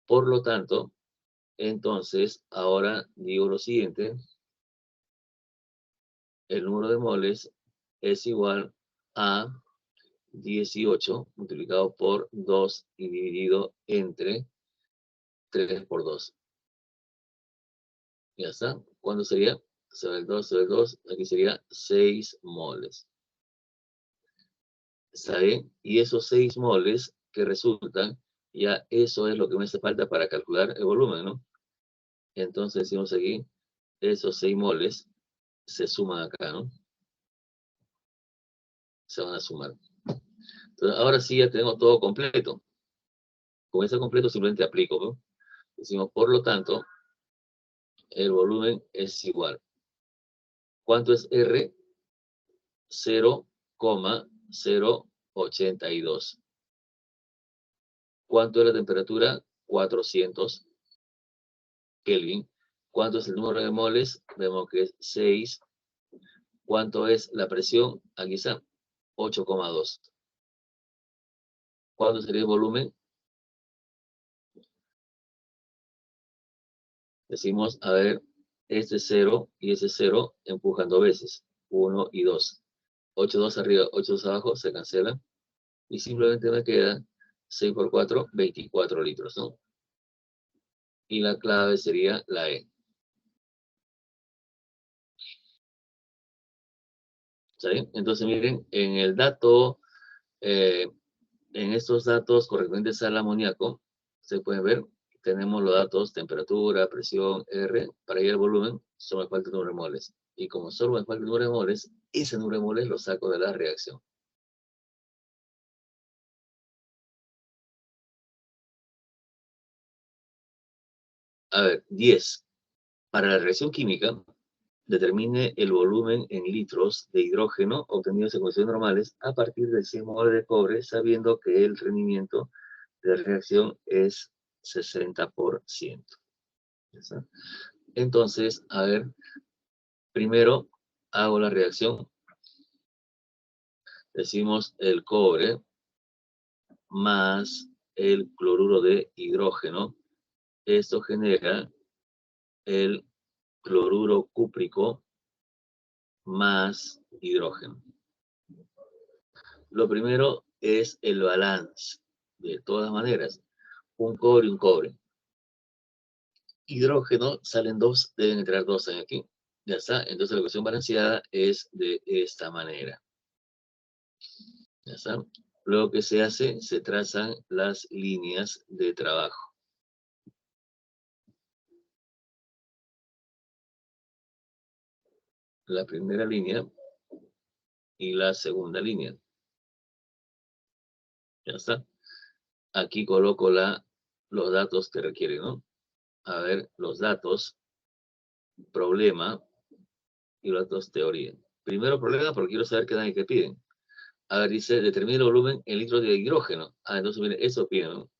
Por lo tanto, entonces, ahora digo lo siguiente. El número de moles es igual a 18 multiplicado por 2 y dividido entre 3 por 2. Ya está. ¿Cuándo sería? Se va el 2, se va el 2. Aquí sería 6 moles. ¿Está bien? Y esos 6 moles que resultan, ya eso es lo que me hace falta para calcular el volumen, ¿no? Entonces decimos aquí, esos 6 moles se suman acá, ¿no? Se van a sumar. Entonces, ahora sí ya tenemos todo completo. Con ese completo simplemente aplico, ¿no? Decimos, por lo tanto, el volumen es igual. ¿Cuánto es R? 0,082. ¿Cuánto es la temperatura? 400 Kelvin. ¿Cuánto es el número de moles? Vemos que es 6. ¿Cuánto es la presión? Aquí está, 8,2. ¿Cuánto sería el volumen? Decimos, a ver, este 0 y ese 0 empujan 2 veces. 1 y 2. 8,2 arriba, 8,2 abajo, se cancelan. Y simplemente me queda 6 por 4, 24 litros, ¿no? Y la clave sería la E. ¿Sí? Entonces, miren, en el dato, en estos datos correspondientes al amoníaco, se puede ver, tenemos los datos temperatura, presión, R, para ir al volumen, solo me falta el número de moles. Y como solo me falta el número de moles, ese número de moles lo saco de la reacción. A ver, 10. Para la reacción química, determine el volumen en litros de hidrógeno obtenidos en condiciones normales a partir de 100 moles de cobre, sabiendo que el rendimiento de la reacción es 60%. ¿Está? Entonces, a ver, primero hago la reacción. Decimos el cobre más el cloruro de hidrógeno. Esto genera el cloruro cúprico más hidrógeno. Lo primero es el balance. De todas maneras, un cobre y un cobre. Hidrógeno salen 2, deben entrar 2 aquí. Ya está. Entonces la ecuación balanceada es de esta manera. Ya está. Luego que se hace, se trazan las líneas de trabajo. La primera línea y la segunda línea. Ya está. Aquí coloco los datos que requieren, ¿no? A ver, los datos, problema y los datos teoría. Primero problema porque quiero saber qué dan y qué piden. A ver, dice, determine el volumen en litros de hidrógeno. Entonces, mire, eso piden, ¿no?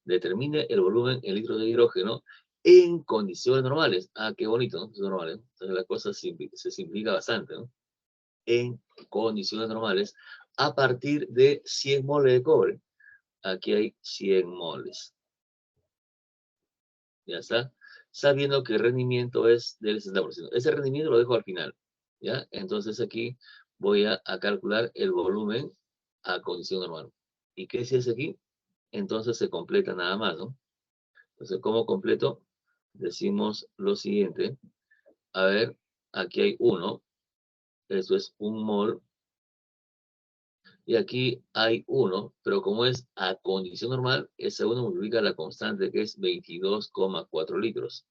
Determine el volumen en litros de hidrógeno en condiciones normales. Qué bonito, ¿no? Es normal, ¿eh? Entonces la cosa se simplifica bastante, ¿no? En condiciones normales a partir de 100 moles de cobre. Aquí hay 100 moles. Ya está. Sabiendo que el rendimiento es del 60%. Ese rendimiento lo dejo al final. ¿Ya? Entonces aquí voy a calcular el volumen a condición normal. ¿Y qué se hace aquí? Entonces se completa nada más, ¿no? Entonces, como completo, decimos lo siguiente. A ver, aquí hay 1. Eso es 1 mol. Y aquí hay 1, pero como es a condición normal, ese 1 multiplica la constante que es 22,4 litros.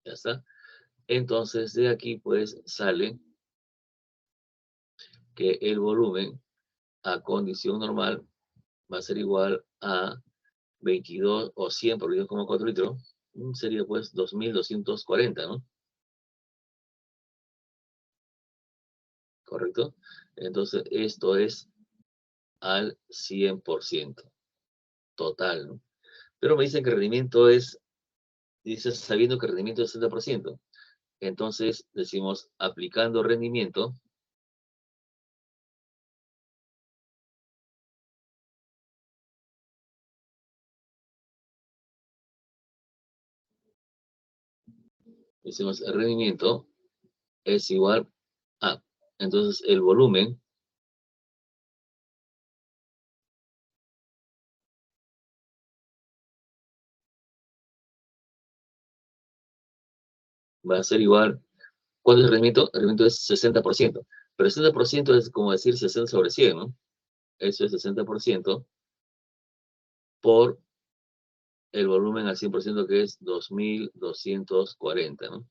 Ya está. Entonces, de aquí pues sale que el volumen a condición normal va a ser igual a 22 o 100 por 22,4 litros. Sería pues 2240, ¿no? ¿Correcto? Entonces, esto es al 100% total, ¿no? Pero me dicen que el rendimiento es, dice, sabiendo que el rendimiento es 60%. Entonces, decimos, aplicando rendimiento, decimos, el rendimiento es igual a, entonces, el volumen va a ser igual. ¿Cuál es el rendimiento? El rendimiento es 60%. Pero el 60% es como decir 60 sobre 100, ¿no? Eso es 60% por el volumen al 100% que es 2240, ¿no?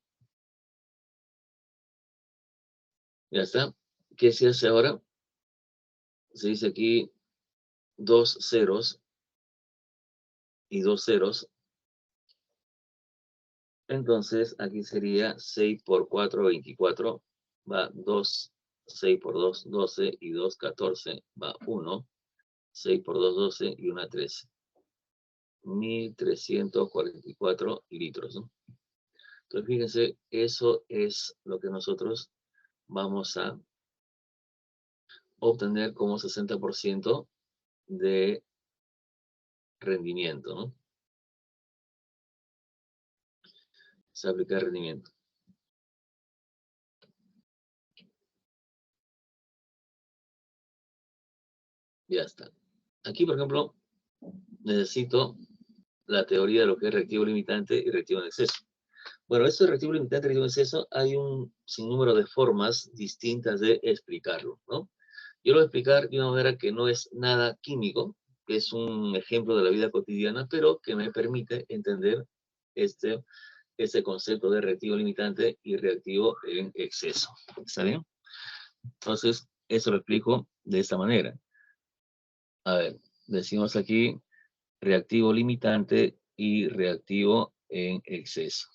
Ya está. ¿Qué se hace ahora? Se dice aquí 2 ceros y 2 ceros. Entonces, aquí sería 6 por 4, 24. Va 2, 6 por 2, 12 y 2, 14. Va 1, 6 por 2, 12 y 1, 13. 1344 litros, ¿no? Entonces, fíjense, eso es lo que nosotros vamos a obtener como 60% de rendimiento, ¿no? Se aplica rendimiento. Ya está. Aquí, por ejemplo, necesito la teoría de lo que es reactivo limitante y reactivo en exceso. Bueno, esto de reactivo limitante y reactivo en exceso, hay un sinnúmero de formas distintas de explicarlo, ¿no? Yo lo voy a explicar de una manera que no es nada químico, que es un ejemplo de la vida cotidiana, pero que me permite entender este concepto de reactivo limitante y reactivo en exceso. ¿Está bien? Entonces, eso lo explico de esta manera. A ver, decimos aquí reactivo limitante y reactivo en exceso.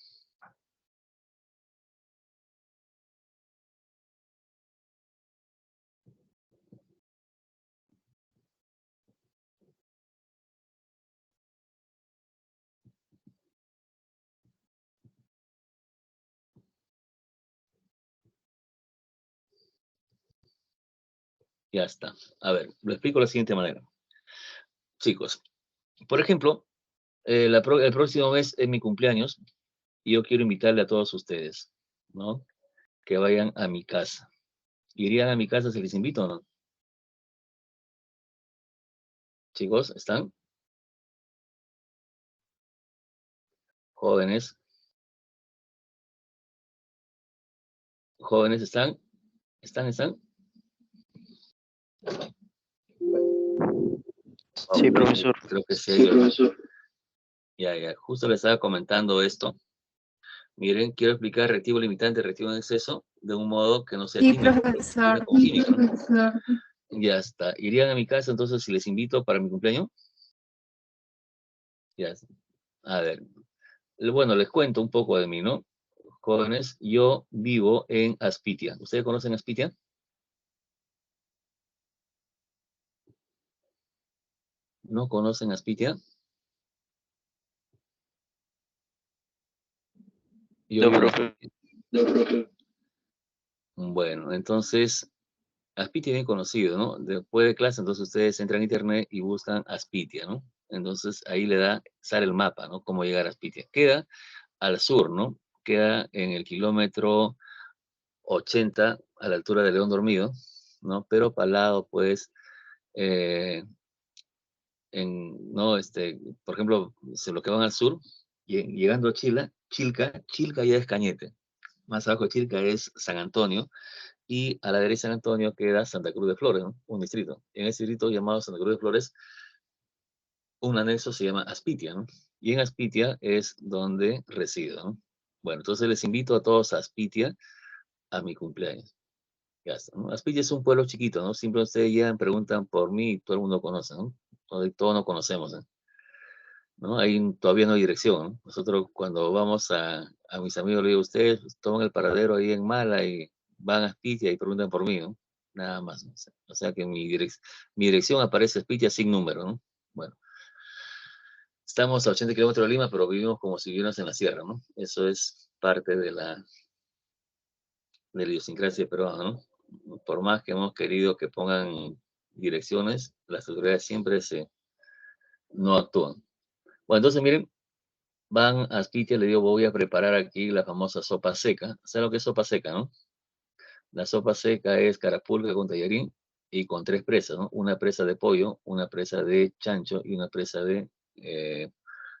Ya está. A ver, lo explico de la siguiente manera. Chicos, por ejemplo, el próximo mes es mi cumpleaños y yo quiero invitarle a todos ustedes, ¿no? Que vayan a mi casa. ¿Irían a mi casa si les invito o no? Chicos, ¿están? Jóvenes. Jóvenes, ¿están? ¿Están? Sí, profesor. Creo que sí. Profesor. Ya. Justo les estaba comentando esto. Miren, quiero explicar reactivo limitante, reactivo en exceso, de un modo que no sea Sí, químico. profesor. Como químico, ¿no? Ya está. ¿Irían a mi casa entonces si les invito para mi cumpleaños? Ya está. A ver. Bueno, les cuento un poco de mí, ¿no? Jóvenes, yo vivo en Aspitia. ¿Ustedes conocen Aspitia? ¿No conocen Aspitia? Yo No, vivo en profe. Aspitia. Bueno, entonces, Aspitia es bien conocido, ¿no? Después de clase, entonces ustedes entran a internet y buscan Aspitia, ¿no? Entonces ahí sale el mapa, ¿no? Cómo llegar a Aspitia. Queda al sur, ¿no? Queda en el kilómetro 80 a la altura de León Dormido, ¿no? Pero para el lado, pues, no, por ejemplo, los que van al sur, llegando a Chilca ya es Cañete. Más abajo de Chilca es San Antonio, y a la derecha de San Antonio queda Santa Cruz de Flores, ¿no? Un distrito. En ese distrito llamado Santa Cruz de Flores, un anexo se llama Aspitia, ¿no? Y en Aspitia es donde resido, ¿no? Bueno, entonces les invito a todos a Aspitia a mi cumpleaños. Ya está, ¿no? Aspitia es un pueblo chiquito, ¿no? Siempre ustedes llegan, preguntan por mí y todo el mundo conoce, ¿no? Todos nos conocemos, ¿no? Ahí todavía no hay dirección, ¿no? Nosotros cuando vamos a mis amigos, le digo, ustedes toman el paradero ahí en Mala y van a Aspitia y preguntan por mí, ¿no? Nada más, ¿no? O sea que mi dirección aparece Aspitia sin número, ¿no? Bueno, estamos a 80 kilómetros de Lima, pero vivimos como si viviéramos en la sierra, ¿no? Eso es parte de la idiosincrasia peruana, ¿no? Por más que hemos querido que pongan direcciones, las autoridades siempre no actúan. Bueno, entonces miren, van a Aspitia, le digo, voy a preparar aquí la famosa sopa seca. ¿Saben lo que es sopa seca, no? La sopa seca es carapulca con tallarín y con 3 presas, ¿no? Una presa de pollo, una presa de chancho y una presa de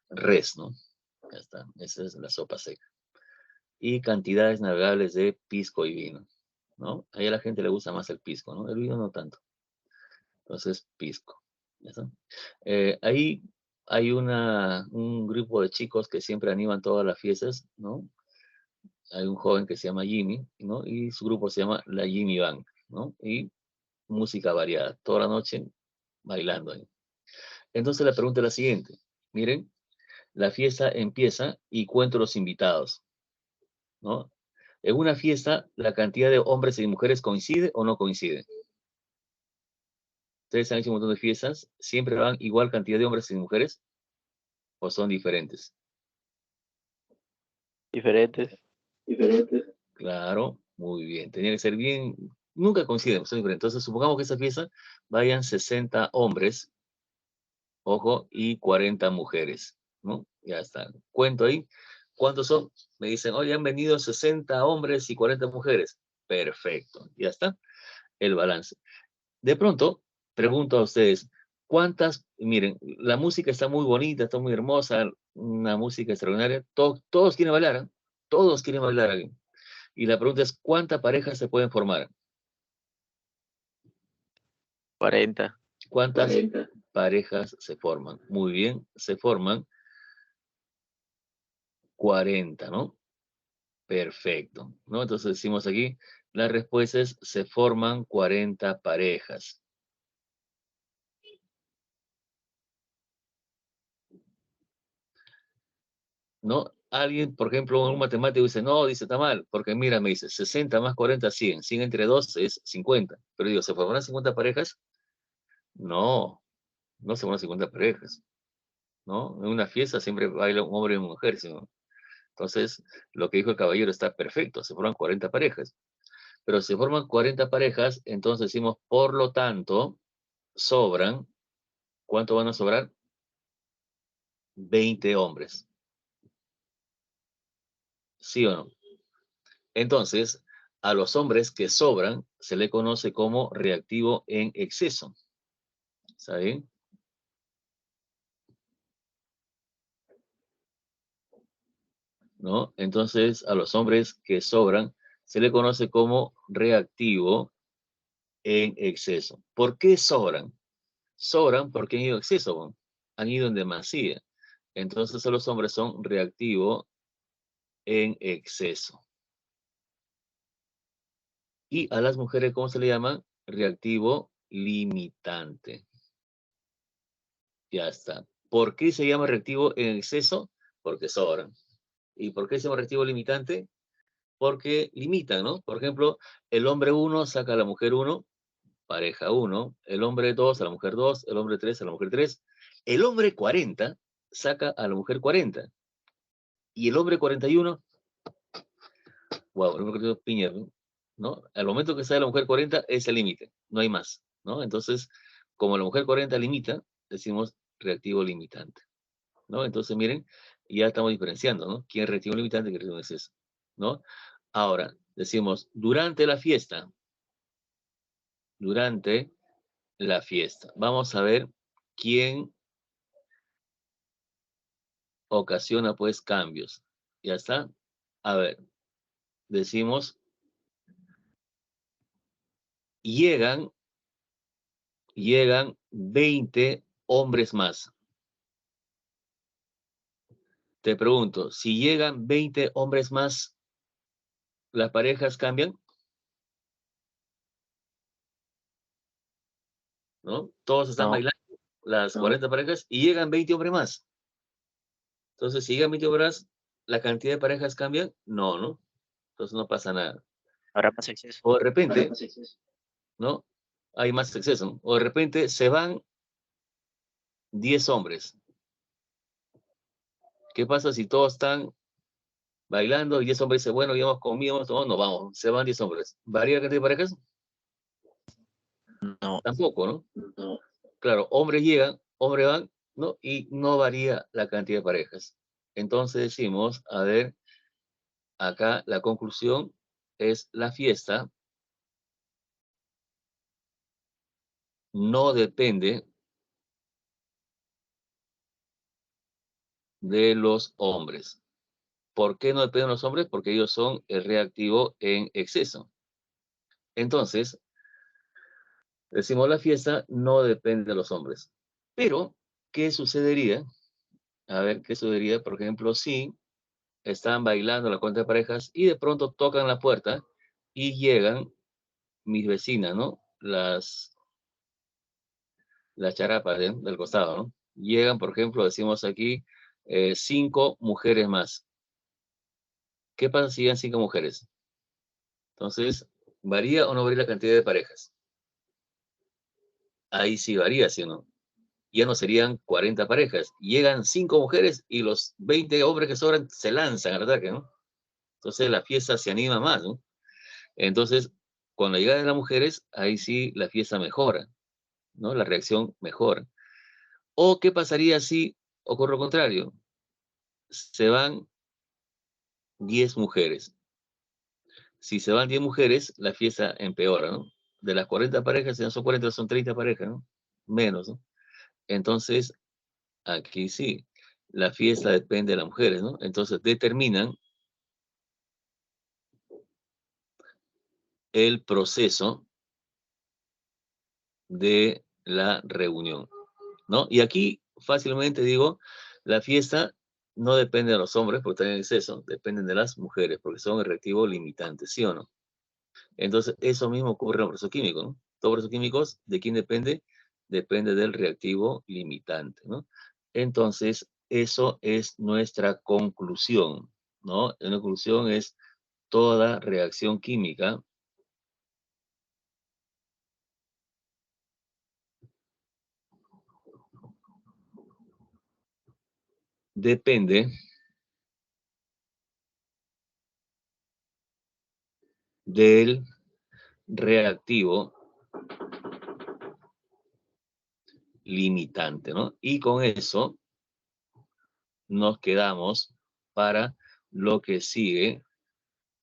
res, ¿no? Ya está, esa es la sopa seca. Y cantidades navegables de pisco y vino, ¿no? Ahí a la gente le gusta más el pisco, ¿no? El vino no tanto. Entonces, pisco. ¿Ya está? Ahí hay un grupo de chicos que siempre animan todas las fiestas, ¿no? Hay un joven que se llama Jimmy, ¿no? Y su grupo se llama la Jimmy Band, ¿no? Y música variada, toda la noche bailando ahí. Entonces la pregunta es la siguiente. Miren, la fiesta empieza y cuento los invitados, ¿no? En una fiesta, ¿la cantidad de hombres y mujeres coincide o no coincide? Ustedes han hecho un montón de fiestas, ¿siempre van igual cantidad de hombres y mujeres o son diferentes? Diferentes. Diferentes. Claro, muy bien. Tenía que ser bien, nunca coinciden, son diferentes. Entonces, supongamos que esa fiesta vayan 60 hombres, ojo, y 40 mujeres, ¿no? Ya está. Cuento ahí. ¿Cuántos son? Me dicen, oye, han venido 60 hombres y 40 mujeres. Perfecto, ya está. El balance. De pronto, pregunto a ustedes, ¿cuántas? Miren, la música está muy bonita, está muy hermosa, una música extraordinaria. Todos quieren bailar, ¿eh? Todos quieren bailar aquí. Y la pregunta es, ¿cuántas parejas se pueden formar? 40. ¿Cuántas 40 parejas se forman? Muy bien, se forman 40, ¿no? Perfecto, ¿no? Entonces decimos aquí, la respuesta es, se forman 40 parejas. ¿No? Alguien, por ejemplo, un matemático dice, no, dice, está mal, porque mira, me dice, 60 más 40, 100. 100 entre 2 es 50. Pero digo, ¿se formarán 50 parejas? No, no se forman 50 parejas, ¿no? En una fiesta siempre baila un hombre y una mujer, ¿no? Entonces, lo que dijo el caballero está perfecto, se forman 40 parejas. Pero si se forman 40 parejas, entonces decimos, por lo tanto, sobran, ¿cuánto van a sobrar? 20 hombres. ¿Sí o no? Entonces, a los hombres que sobran se le conoce como reactivo en exceso. ¿Está bien? ¿No? Entonces, a los hombres que sobran se le conoce como reactivo en exceso. ¿Por qué sobran? Sobran porque han ido en exceso, ¿no? Han ido en demasía. Entonces, a los hombres son reactivo en exceso. Y a las mujeres, ¿cómo se le llama? Reactivo limitante. Ya está. ¿Por qué se llama reactivo en exceso? Porque sobran. ¿Y por qué se llama reactivo limitante? Porque limitan, ¿no? Por ejemplo, el hombre 1 saca a la mujer 1, pareja 1, el hombre 2 a la mujer 2, el hombre 3 a la mujer 3, el hombre 40 saca a la mujer 40, y el hombre 41, wow, el hombre 41 piña, ¿no? Al momento que sale la mujer 40 es el límite, no hay más, ¿no? Entonces, como la mujer 40 limita, decimos reactivo limitante, ¿no? Entonces, miren, ya estamos diferenciando, ¿no? ¿Quién es reactivo limitante y quién es reactivo exceso, ¿no? Ahora, decimos, durante la fiesta, vamos a ver quién ocasiona pues cambios. ¿Ya está? A ver, decimos, llegan 20 hombres más. Te pregunto, si llegan 20 hombres más, ¿las parejas cambian? ¿No? Todos están No, bailando, las no. 40 parejas, y llegan 20 hombres más. Entonces, si llegan 20 hombres, ¿la cantidad de parejas cambian? No, ¿no? Entonces no pasa nada. Habrá más exceso. O de repente, ¿no? Hay más exceso, ¿no? O de repente se van 10 hombres. ¿Qué pasa si todos están bailando y 10 hombres dicen, bueno, ya hemos comido, todos nos vamos? Se van 10 hombres. ¿Varía la cantidad de parejas? No, Tampoco, ¿no? No. Claro, hombres llegan, hombres van, ¿no? Y no varía la cantidad de parejas. Entonces decimos, a ver, acá la conclusión es la fiesta no depende de los hombres. ¿Por qué no dependen de los hombres? Porque ellos son el reactivo en exceso. Entonces, decimos la fiesta no depende de los hombres. Pero, ¿qué sucedería? A ver, ¿qué sucedería? Por ejemplo, si están bailando la cuenta de parejas y de pronto tocan la puerta y llegan mis vecinas, ¿no? Las charapas del costado, ¿no? Llegan, por ejemplo, decimos aquí, 5 mujeres más. ¿Qué pasa si llegan 5 mujeres? Entonces, ¿varía o no varía la cantidad de parejas? Ahí sí varía, ¿sí o no? Ya no serían 40 parejas. Llegan 5 mujeres y los 20 hombres que sobran se lanzan al ataque, ¿no? Entonces la fiesta se anima más, ¿no? Entonces, con la llegada de las mujeres, ahí sí la fiesta mejora, ¿no? La reacción mejora. ¿O qué pasaría si ocurre lo contrario? Se van 10 mujeres. Si se van 10 mujeres, la fiesta empeora, ¿no? De las 40 parejas, si no son 40, son 30 parejas, ¿no? Menos, ¿no? Entonces, aquí sí, la fiesta depende de las mujeres, ¿no? Entonces, determinan el proceso de la reunión, ¿no? Y aquí fácilmente digo, la fiesta no depende de los hombres, porque están en exceso, dependen de las mujeres, porque son el reactivo limitante, ¿sí o no? Entonces, eso mismo ocurre en los procesos químicos, ¿no? Todos los procesos químicos, ¿de quién depende? Depende del reactivo limitante, ¿no? Entonces, eso es nuestra conclusión, ¿no? La conclusión es toda reacción química depende del reactivo limitante, ¿no? Y con eso nos quedamos para lo que sigue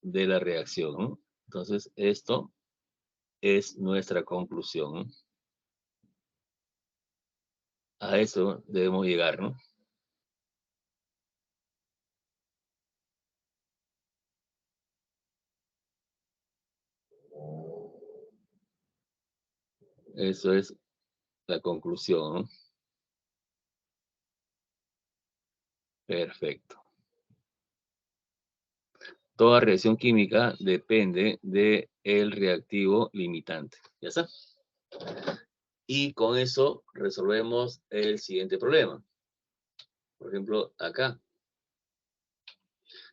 de la reacción, ¿no? Entonces, esto es nuestra conclusión, ¿no? A eso debemos llegar, ¿no? Eso es la conclusión, ¿no? Perfecto. Toda reacción química depende del reactivo limitante. ¿Ya está? Y con eso resolvemos el siguiente problema. Por ejemplo, acá.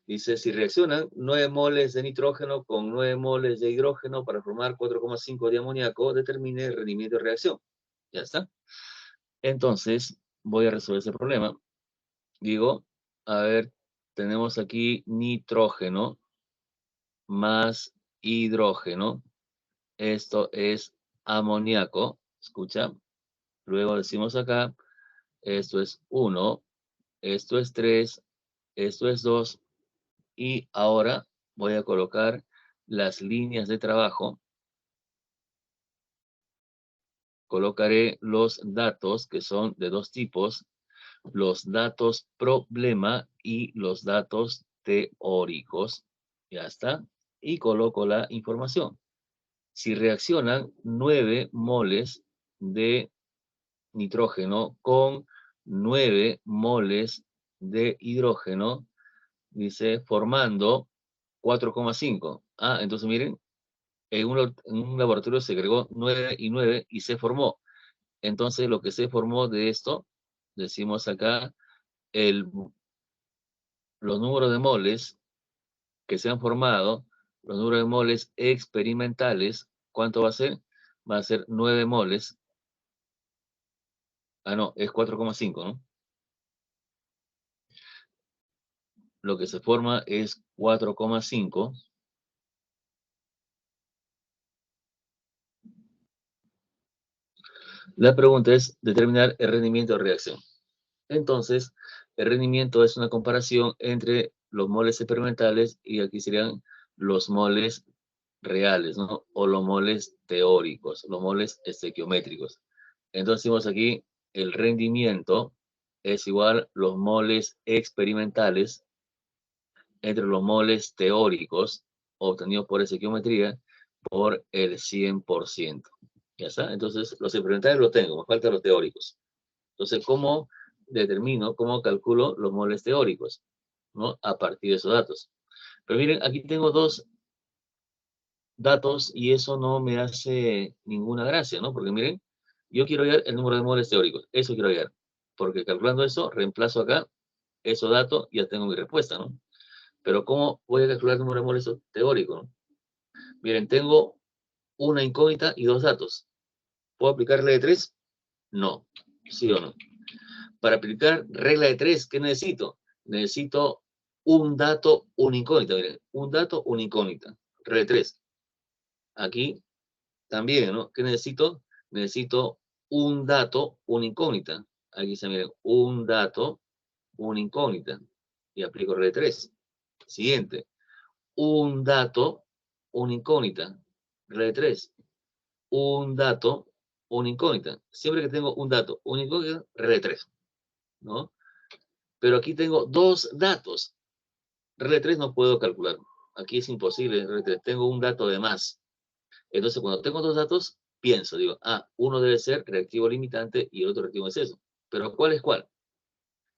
Dice, si reaccionan 9 moles de nitrógeno con 9 moles de hidrógeno para formar 4,5 de amoníaco, determine el rendimiento de reacción. Ya está. Entonces, voy a resolver ese problema. Digo, a ver, tenemos aquí nitrógeno más hidrógeno. Esto es amoníaco. Escucha. Luego decimos acá, esto es 1, esto es 3, esto es 2. Y ahora voy a colocar las líneas de trabajo. Colocaré los datos que son de dos tipos. los datos problema y los datos teóricos. Ya está. Y coloco la información. Si reaccionan 9 moles de nitrógeno con 9 moles de hidrógeno, dice, formando 4,5. Ah, entonces miren, en un laboratorio se agregó 9 y 9 y se formó. Entonces lo que se formó de esto, decimos acá, los números de moles que se han formado, los números de moles experimentales, ¿cuánto va a ser? Va a ser 9 moles. Ah, no, es 4,5, ¿no? Lo que se forma es 4,5. La pregunta es determinar el rendimiento de reacción. Entonces, el rendimiento es una comparación entre los moles experimentales y aquí serían los moles reales, ¿no? O los moles teóricos, los moles estequiométricos. Entonces, decimos aquí, el rendimiento es igual los moles experimentales entre los moles teóricos obtenidos por estequiometría por el 100%. ¿Ya está? Entonces, los experimentales los tengo, me faltan los teóricos. Entonces, ¿cómo determino, cómo calculo los moles teóricos? ¿No? A partir de esos datos. Pero miren, aquí tengo dos datos y eso no me hace ninguna gracia, ¿no? Porque miren, yo quiero hallar el número de moles teóricos, eso quiero hallar. Porque calculando eso, reemplazo acá esos datos y ya tengo mi respuesta, ¿no? Pero ¿cómo voy a calcular el número de moles teóricos? ¿No? Miren, tengo una incógnita y dos datos. ¿Puedo aplicar regla de tres? No. ¿Sí o no? Para aplicar regla de tres, ¿qué necesito? Necesito un dato, una incógnita. Miren, un dato, una incógnita. Regla de tres. Aquí también, ¿no? ¿Qué necesito? Necesito un dato, una incógnita. Aquí se miren, un dato, una incógnita. Y aplico regla de tres. Siguiente. Un dato, una incógnita. Regla de tres. Un dato, una incógnita. Siempre que tengo un dato, una incógnita, regla de tres, ¿no? Pero aquí tengo dos datos. Regla de tres no puedo calcular. Aquí es imposible. Regla de tres. Tengo un dato de más. Entonces, cuando tengo dos datos, pienso, digo, ah, uno debe ser reactivo limitante y el otro reactivo exceso. Pero ¿cuál es cuál?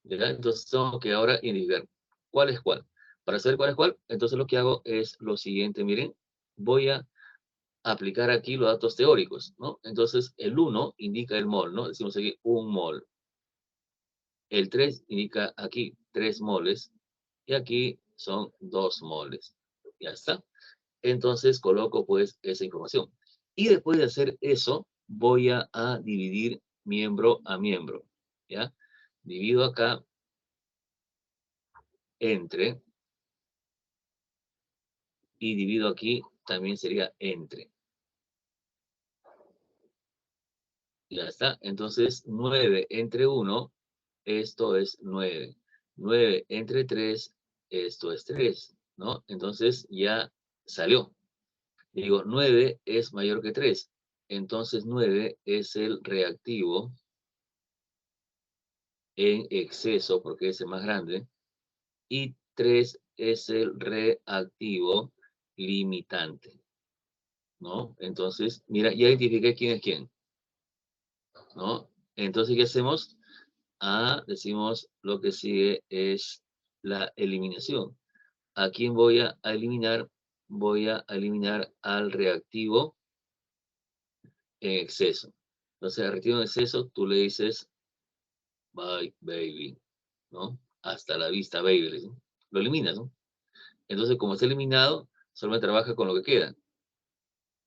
¿Ya? Entonces, tengo que ahora identificar cuál es cuál. Para saber cuál es cuál, entonces lo que hago es lo siguiente. Miren, voy a aplicar aquí los datos teóricos, ¿no? Entonces, el 1 indica el mol, ¿no? Decimos aquí un mol. El 3 indica aquí 3 moles y aquí son 2 moles. Ya está. Entonces coloco pues esa información. Y después de hacer eso, voy a dividir miembro a miembro. ¿Ya? Divido acá entre y divido aquí también sería entre. Ya está. Entonces 9 entre 1, esto es 9. 9 entre 3, esto es 3, ¿no? Entonces ya salió. Digo, 9 es mayor que 3. Entonces 9 es el reactivo en exceso, porque es el más grande. Y 3 es el reactivo limitante, ¿no? Entonces, mira, ya identifiqué quién es quién, ¿no? Entonces, ¿qué hacemos? Decimos lo que sigue es la eliminación. ¿A quién voy a eliminar? Voy a eliminar al reactivo en exceso. Entonces, al reactivo en exceso, tú le dices, bye, baby, ¿no? Hasta la vista, baby. ¿No? Lo eliminas, ¿no? Entonces, como está eliminado, solamente trabaja con lo que queda.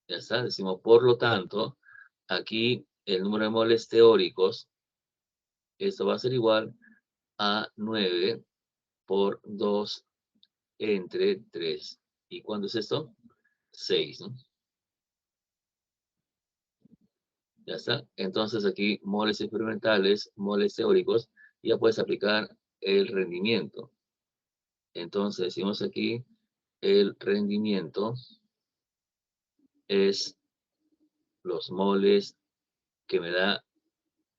Ya está, decimos, por lo tanto, aquí el número de moles teóricos, esto va a ser igual a 9 por 2 entre 3. ¿Y cuánto es esto? 6, ¿no? Ya está. Entonces aquí moles experimentales, moles teóricos, ya puedes aplicar el rendimiento. Entonces decimos aquí, el rendimiento es los moles que me da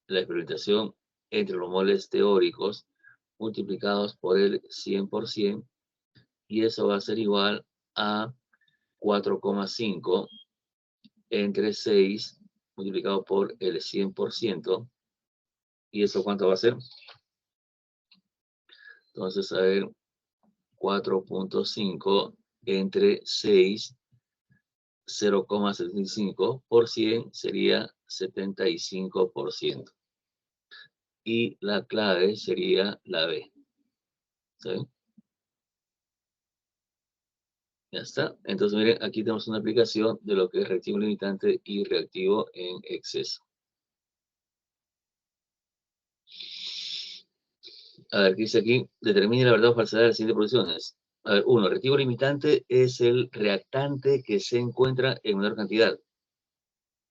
la experimentación entre los moles teóricos multiplicados por el 100%, y eso va a ser igual a 4,5 entre 6 multiplicado por el 100%, y eso ¿cuánto va a ser? Entonces, a ver, 4,5 entre 6, 0,75 por 100 sería 75%. Y la clave sería la B. ¿Sí? Ya está. Entonces, miren, aquí tenemos una aplicación de lo que es reactivo limitante y reactivo en exceso. A ver, ¿qué dice aquí? Determine la verdad o falsedad de las siguientes producciones. A ver, 1. Reactivo limitante es el reactante que se encuentra en menor cantidad.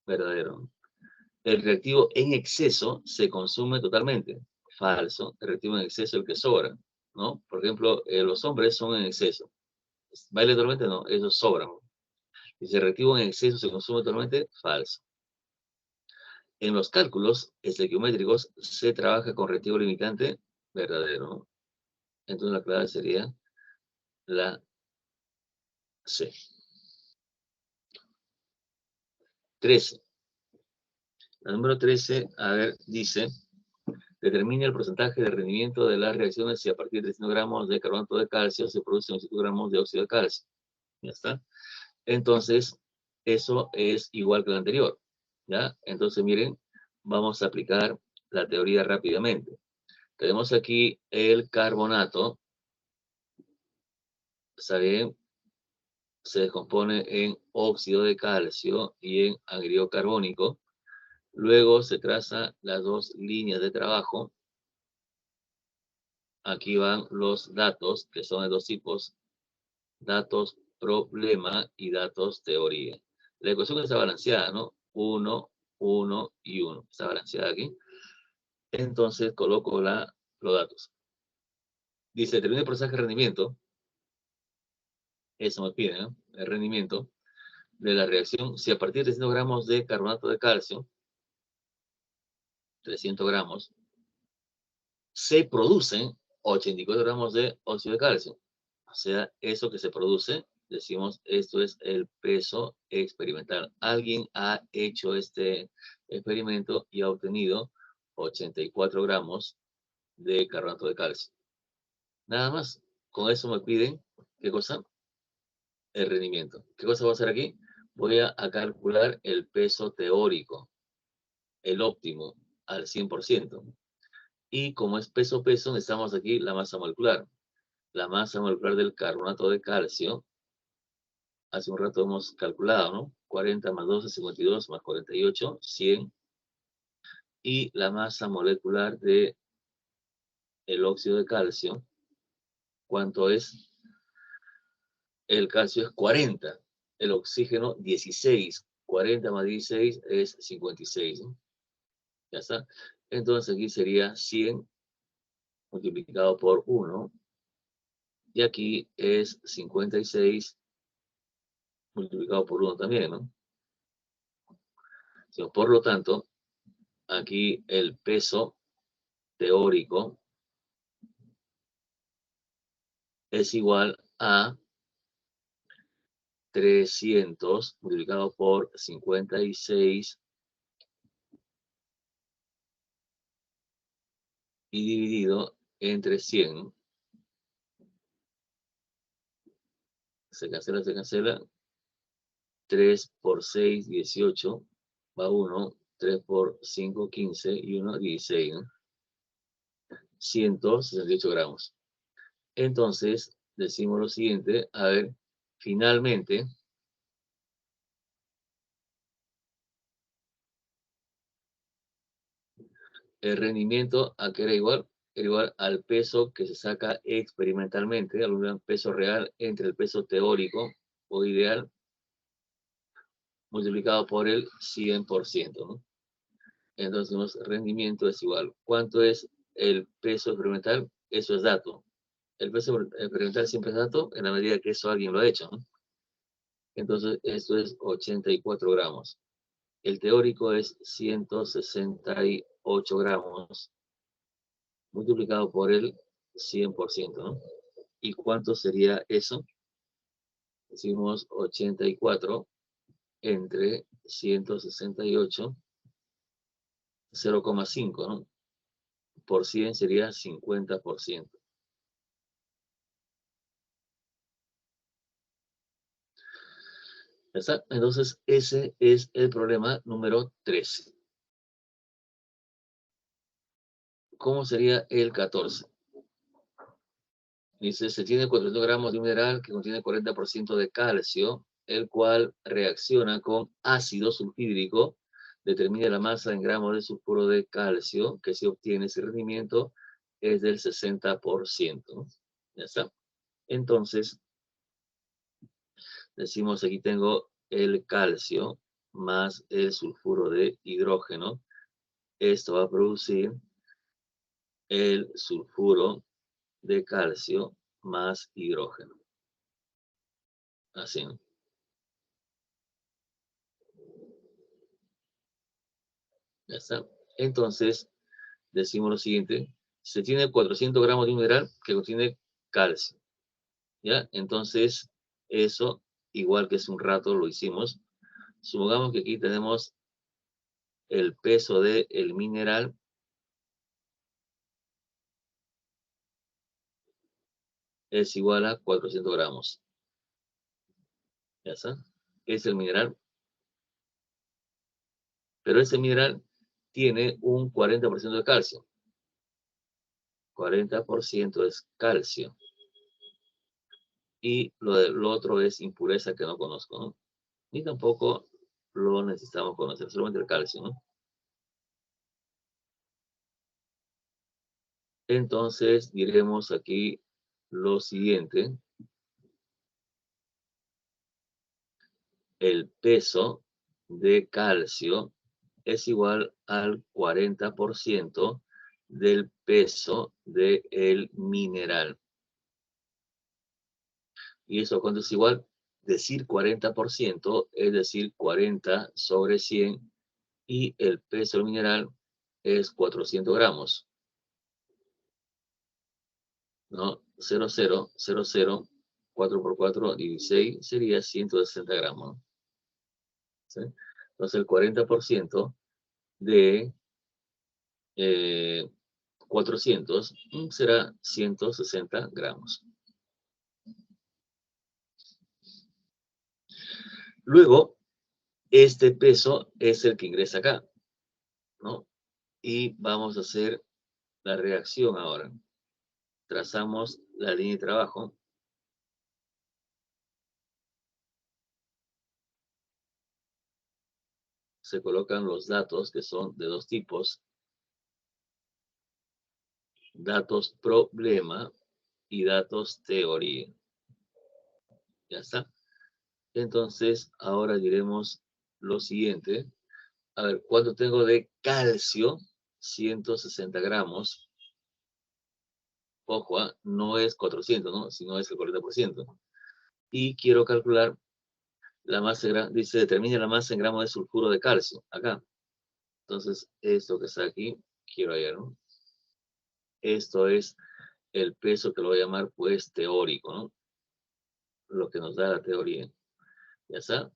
Verdadero. El reactivo en exceso se consume totalmente. Falso. El reactivo en exceso es el que sobra, ¿no? Por ejemplo, los hombres son en exceso. Baile totalmente, no, esos sobran. Dice, el reactivo en exceso se consume totalmente. Falso. En los cálculos estequiométricos se trabaja con reactivo limitante. Verdadero. Entonces la clave sería la C. 13. La número 13, a ver, dice, determina el porcentaje de rendimiento de las reacciones si a partir de 100 gramos de carbonato de calcio se producen 5 gramos de óxido de calcio. Ya está. Entonces, eso es igual que lo anterior. ¿Ya? Entonces, miren, vamos a aplicar la teoría rápidamente. Tenemos aquí el carbonato, ¿está bien? Se descompone en óxido de calcio y en anhídrido carbónico. Luego se trazan las dos líneas de trabajo. Aquí van los datos, que son de dos tipos: datos problema y datos teoría. La ecuación está balanceada, ¿no? 1, 1 y 1. Está balanceada aquí. Entonces coloco los datos. Dice, determina el porcentaje de rendimiento. Eso me pide, ¿no? El rendimiento de la reacción. Si a partir de 100 gramos de carbonato de calcio, 300 gramos, se producen 84 gramos de óxido de calcio. O sea, eso que se produce, decimos, esto es el peso experimental. Alguien ha hecho este experimento y ha obtenido 84 gramos de carbonato de calcio. Nada más. Con eso me piden, ¿qué cosa? El rendimiento. ¿Qué cosa voy a hacer aquí? Voy a calcular el peso teórico, el óptimo, al 100%. Y como es peso-peso, necesitamos aquí la masa molecular. La masa molecular del carbonato de calcio, hace un rato hemos calculado, ¿no? 40 más 12, 52 más 48, 100. Y la masa molecular de el óxido de calcio, ¿cuánto es? El calcio es 40, el oxígeno 16. 40 más 16 es 56, ¿no? Ya está. Entonces aquí sería 100 multiplicado por 1. Y aquí es 56 multiplicado por 1 también, ¿no? Por lo tanto, aquí el peso teórico es igual a 300 multiplicado por 56 y dividido entre 100. Se cancela. 3 por 6, 18. Va 1. 3 por 5, 15. Y 1, 16, ¿no? 168 gramos. Entonces, decimos lo siguiente. A ver, finalmente, el rendimiento, ¿a qué era igual? Era igual al peso que se saca experimentalmente, al peso real entre el peso teórico o ideal, multiplicado por el 100%, ¿no? Entonces, rendimiento es igual. ¿Cuánto es el peso experimental? Eso es dato. El peso experimental siempre es dato en la medida que eso alguien lo ha hecho, ¿no? Entonces, esto es 84 gramos. El teórico es 168 gramos. multiplicado por el 100%, ¿no? ¿Y cuánto sería eso? Decimos 84 entre 168, 0,5, ¿no? Por 100 sería 50%. ¿Ya está? Entonces, ese es el problema número 13. ¿Cómo sería el 14? Dice, se tiene 400 gramos de un mineral que contiene 40% de calcio, el cual reacciona con ácido sulfídrico, determina la masa en gramos de sulfuro de calcio que se obtiene. Ese rendimiento es del 60%. ¿Ya está? Entonces, decimos aquí tengo el calcio más el sulfuro de hidrógeno. Esto va a producir el sulfuro de calcio más hidrógeno. Así, ¿no? Ya está. Entonces, decimos lo siguiente. Se tiene 400 gramos de un mineral que contiene calcio. ¿Ya? Entonces, eso, igual que hace un rato lo hicimos, supongamos que aquí tenemos el peso del mineral es igual a 400 gramos. ¿Ya está? Es el mineral. Pero ese mineral tiene un 40% de calcio. 40% es calcio. Y lo otro es impureza que no conozco, ¿no? Ni tampoco lo necesitamos conocer, solamente el calcio, ¿no? Entonces diremos aquí lo siguiente. El peso de calcio es igual al 40% del peso del mineral. ¿Y eso cuánto es igual? Decir 40% es decir 40 sobre 100 y el peso del mineral es 400 gramos. ¿No? 0,000, 4 por 4, 16 sería 160 gramos. ¿No? ¿Sí? Entonces el 40% de 400 será 160 gramos. Luego, este peso es el que ingresa acá, ¿no? Y vamos a hacer la reacción ahora. Trazamos la línea de trabajo. Se colocan los datos que son de dos tipos. Datos problema y datos teoría. Ya está. Entonces, ahora diremos lo siguiente. A ver, ¿cuánto tengo de calcio? 160 gramos. Ojo, no es 400, ¿no? Sino es el 40%. Y quiero calcular la masa, dice, determina la masa en gramos de sulfuro de calcio. Acá. Entonces, esto que está aquí, quiero hallar, ¿no? Esto es el peso que lo voy a llamar, pues, teórico, ¿no? Lo que nos da la teoría. ¿Ya está?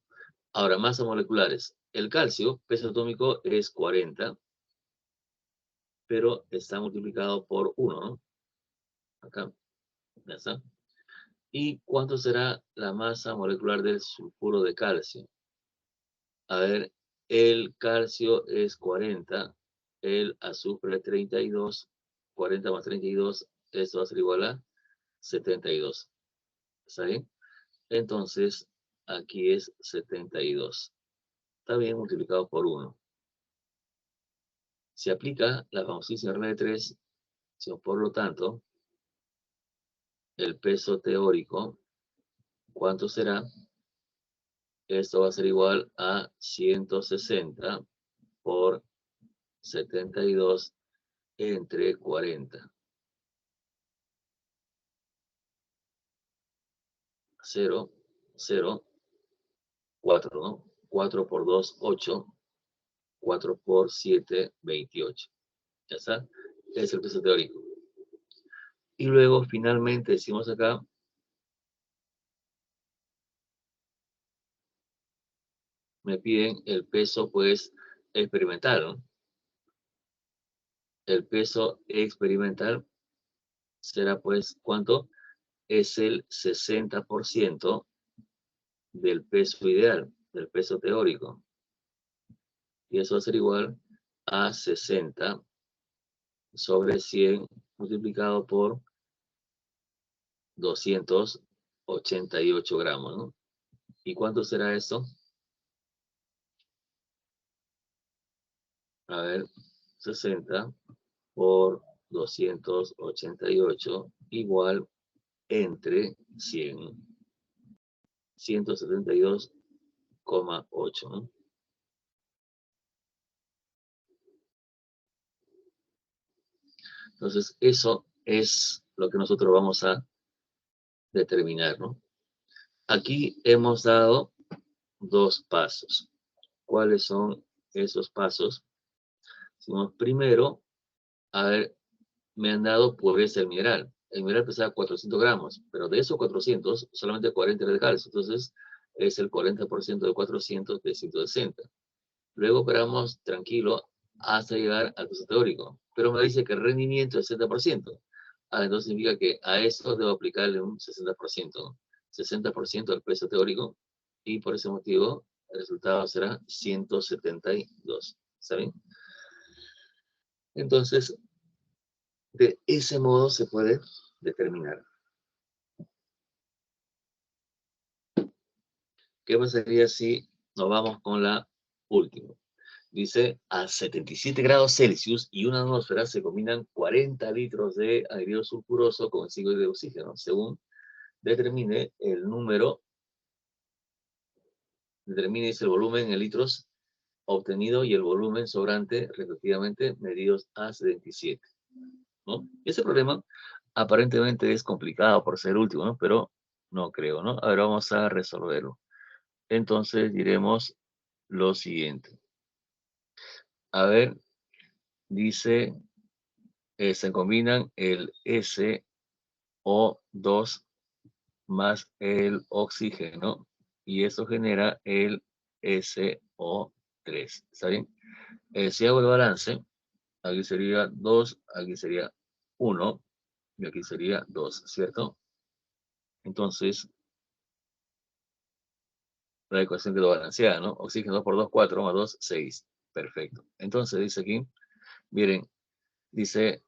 Ahora, masas moleculares. El calcio, peso atómico, es 40, pero está multiplicado por 1, ¿no? Acá. ¿Ya está? ¿Y cuánto será la masa molecular del sulfuro de calcio? A ver, el calcio es 40, el azufre es 32, 40 más 32, esto va a ser igual a 72. ¿Está bien? Entonces, aquí es 72. Está bien multiplicado por 1. Se aplica la famosísima regla de 3, por lo tanto, el peso teórico, ¿cuánto será? Esto va a ser igual a 160 por 72 entre 40. 0, 0, 4, ¿no? 4 por 2, 8. 4 por 7, 28. ¿Ya está? es el peso teórico. Y luego, finalmente, decimos acá, me piden el peso, pues, experimental, ¿no? El peso experimental será, pues, ¿cuánto? Es el 60% del peso ideal, del peso teórico. Y eso va a ser igual a 60 sobre 100 multiplicado por 288 gramos, ¿no? ¿Y cuánto será esto? A ver, 60 por 288 igual entre 100, 172,8, ¿no? Entonces, eso es lo que nosotros vamos a determinar, ¿no? Aquí hemos dado dos pasos. ¿Cuáles son esos pasos? Primero, a ver, me han dado pureza del mineral. El mineral pesaba 400 gramos, pero de esos 400, solamente 40 era de calcio. Entonces, es el 40% de 400 de 160. Luego operamos tranquilo hasta llegar al peso teórico. Pero me dice que el rendimiento es 60%. Entonces significa que a esto debo aplicarle un 60%, ¿no? 60% del peso teórico. Y por ese motivo, el resultado será 172. ¿Está bien? Entonces, de ese modo se puede determinar. ¿Qué pasaría si nos vamos con la última? Dice, a 77 grados Celsius y una atmósfera se combinan 40 litros de anhídrido sulfuroso con 5 de oxígeno, según determine el número, determine el volumen en litros obtenido y el volumen sobrante, respectivamente, medidos a 77. ¿No? Ese problema aparentemente es complicado por ser último, ¿no? Pero no creo, ¿no? A ver, vamos a resolverlo. Entonces diremos lo siguiente. A ver, dice, se combinan el SO2 más el oxígeno y eso genera el SO3. ¿Está bien? Si hago el balance, aquí sería 2, aquí sería 1 y aquí sería 2, ¿cierto? Entonces, la ecuación quedó balanceada, ¿no? Oxígeno 2 por 2, 4, más 2, 6. Perfecto. Entonces dice aquí, miren, dice,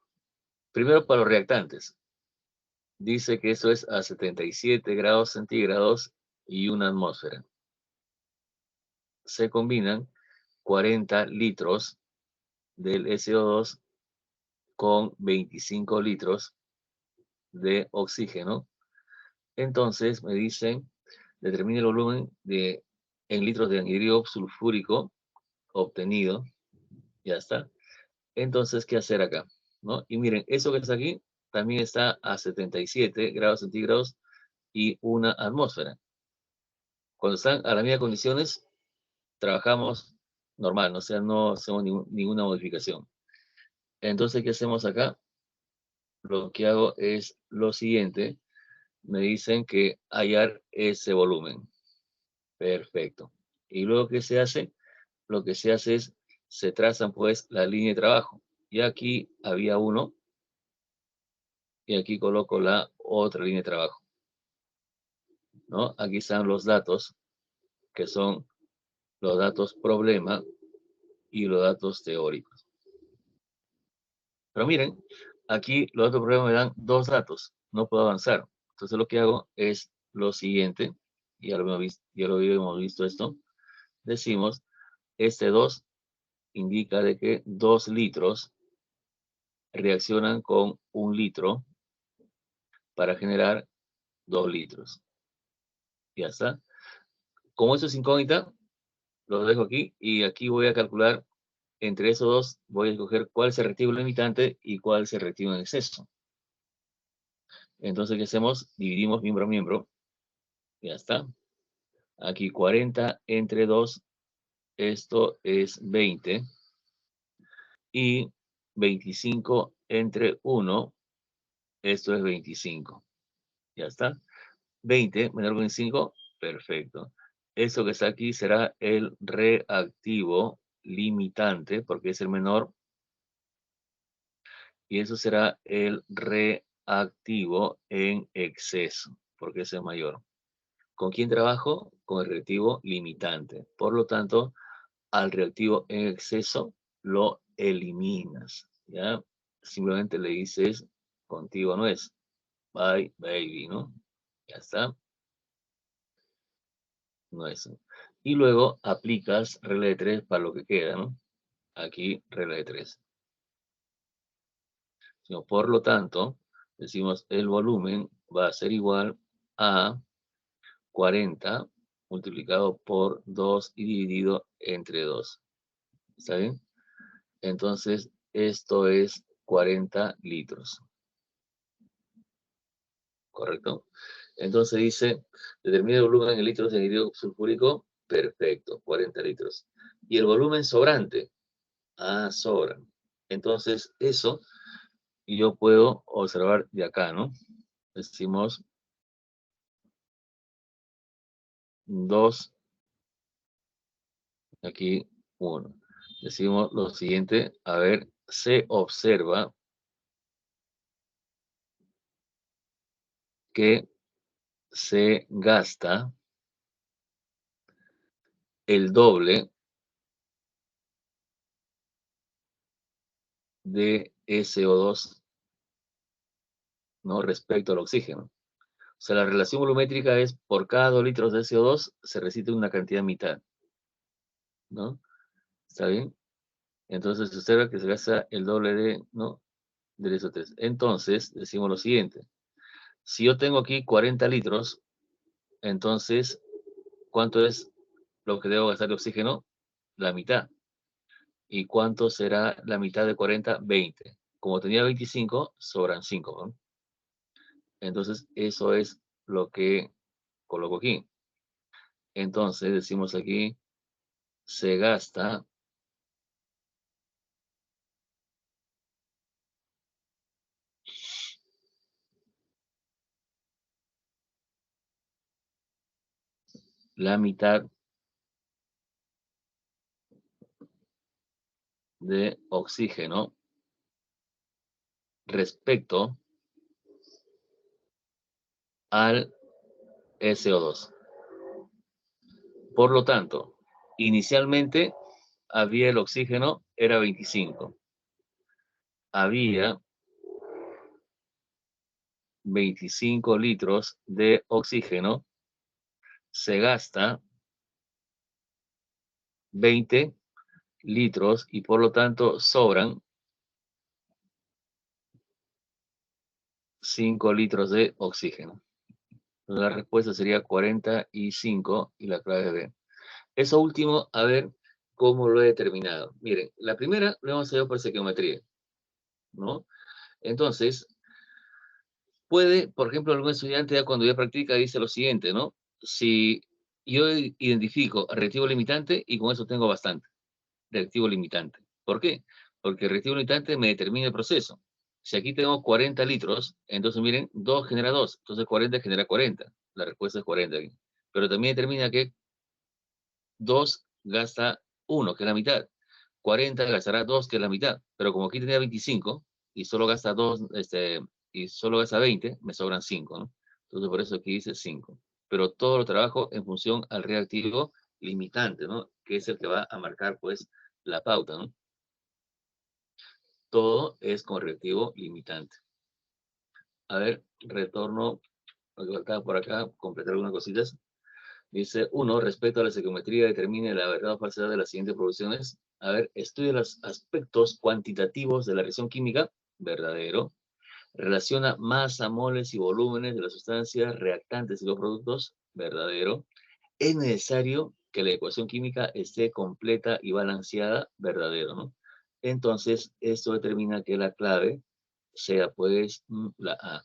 primero para los reactantes, dice que eso es a 77 grados centígrados y una atmósfera. Se combinan 40 litros del SO2 con 25 litros de oxígeno. Entonces me dicen, determine el volumen en litros de anhídrido sulfúrico obtenido. Ya está. Entonces, ¿qué hacer acá? ¿No? Y miren, eso que está aquí también está a 77 grados centígrados y una atmósfera. Cuando están a las mismas condiciones, trabajamos normal, ¿no? O sea, no hacemos ninguna modificación. Entonces, ¿qué hacemos acá? Lo que hago es lo siguiente. Me dicen que hallar ese volumen. Perfecto. Y luego, ¿qué se hace? Lo que se hace es, se trazan pues la línea de trabajo. Y aquí había uno, y aquí coloco la otra línea de trabajo, ¿no? Aquí están los datos, que son los datos problema y los datos teóricos. Pero miren, aquí los datos problema me dan dos datos, no puedo avanzar. Entonces lo que hago es lo siguiente, ya lo habíamos visto esto, decimos, este 2 indica de que 2 litros reaccionan con 1 litro para generar 2 litros. Ya está. Como eso es incógnita, lo dejo aquí y aquí voy a calcular entre esos dos, voy a escoger cuál es el reactivo limitante y cuál es el reactivo en exceso. Entonces, ¿qué hacemos? Dividimos miembro a miembro. Ya está. Aquí 40 entre 2, esto es 20. Y 25 entre 1, esto es 25. Ya está. 20 menor que 25, perfecto. Esto que está aquí será el reactivo limitante, porque es el menor. Y eso será el reactivo en exceso, porque es el mayor. ¿Con quién trabajo? Con el reactivo limitante. Por lo tanto, al reactivo en exceso lo eliminas. ¿Ya? Simplemente le dices, contigo no es. Bye, baby, ¿no? Ya está. No es. Y luego aplicas regla de 3 para lo que queda, ¿no? Aquí, regla de 3. Por lo tanto, decimos el volumen va a ser igual a 40 multiplicado por 2 y dividido entre 2. ¿Está bien? Entonces, esto es 40 litros. ¿Correcto? Entonces dice, determina el volumen en litros de anhídrido sulfúrico. Perfecto, 40 litros. ¿Y el volumen sobrante? Ah, sobra. Entonces, eso yo puedo observar de acá, ¿no? Decimos 2, aquí 1. Decimos lo siguiente, a ver, se observa que se gasta el doble de SO2, ¿no? Respecto al oxígeno. O sea, la relación volumétrica es por cada 2 litros de CO2 se recibe una cantidad mitad, ¿no? ¿Está bien? Entonces se observa que se gasta el doble de, ¿no? Del SO3. Entonces, decimos lo siguiente. Si yo tengo aquí 40 litros, entonces, ¿cuánto es lo que debo gastar de oxígeno? La mitad. ¿Y cuánto será la mitad de 40? 20. Como tenía 25, sobran 5, ¿no? Entonces, eso es lo que coloco aquí. Entonces, decimos aquí, se gasta la mitad de oxígeno respecto al SO2. Por lo tanto, inicialmente había el oxígeno, era 25. Había 25 litros de oxígeno, se gasta 20 litros y por lo tanto sobran 5 litros de oxígeno. La respuesta sería 45 y la clave es B. Eso último, a ver cómo lo he determinado. Miren, la primera lo hemos hecho por estequiometría, ¿no? Entonces, puede, por ejemplo, algún estudiante ya cuando ya practica dice lo siguiente, ¿no? Si yo identifico reactivo limitante y con eso tengo bastante, reactivo limitante. ¿Por qué? Porque el reactivo limitante me determina el proceso. Si aquí tengo 40 litros, entonces miren, 2 genera 2, entonces 40 genera 40. La respuesta es 40 aquí. Pero también determina que 2 gasta 1, que es la mitad. 40 gastará 2, que es la mitad. Pero como aquí tenía 25 y solo gasta 2, y solo gasta 20, me sobran 5, ¿no? Entonces por eso aquí dice 5. Pero todo lo trabajo en función al reactivo limitante, ¿no? Que es el que va a marcar, pues, la pauta, ¿no? Todo es con reactivo limitante. A ver, retorno, lo que faltaba por acá, completar algunas cositas. Dice, 1, respecto a la estequiometría, determine la verdad o falsedad de las siguientes producciones. A ver, estudia los aspectos cuantitativos de la reacción química, verdadero. Relaciona masa, moles y volúmenes de las sustancias reactantes y los productos, verdadero. Es necesario que la ecuación química esté completa y balanceada, verdadero, ¿no? Entonces, esto determina que la clave sea, pues, la A.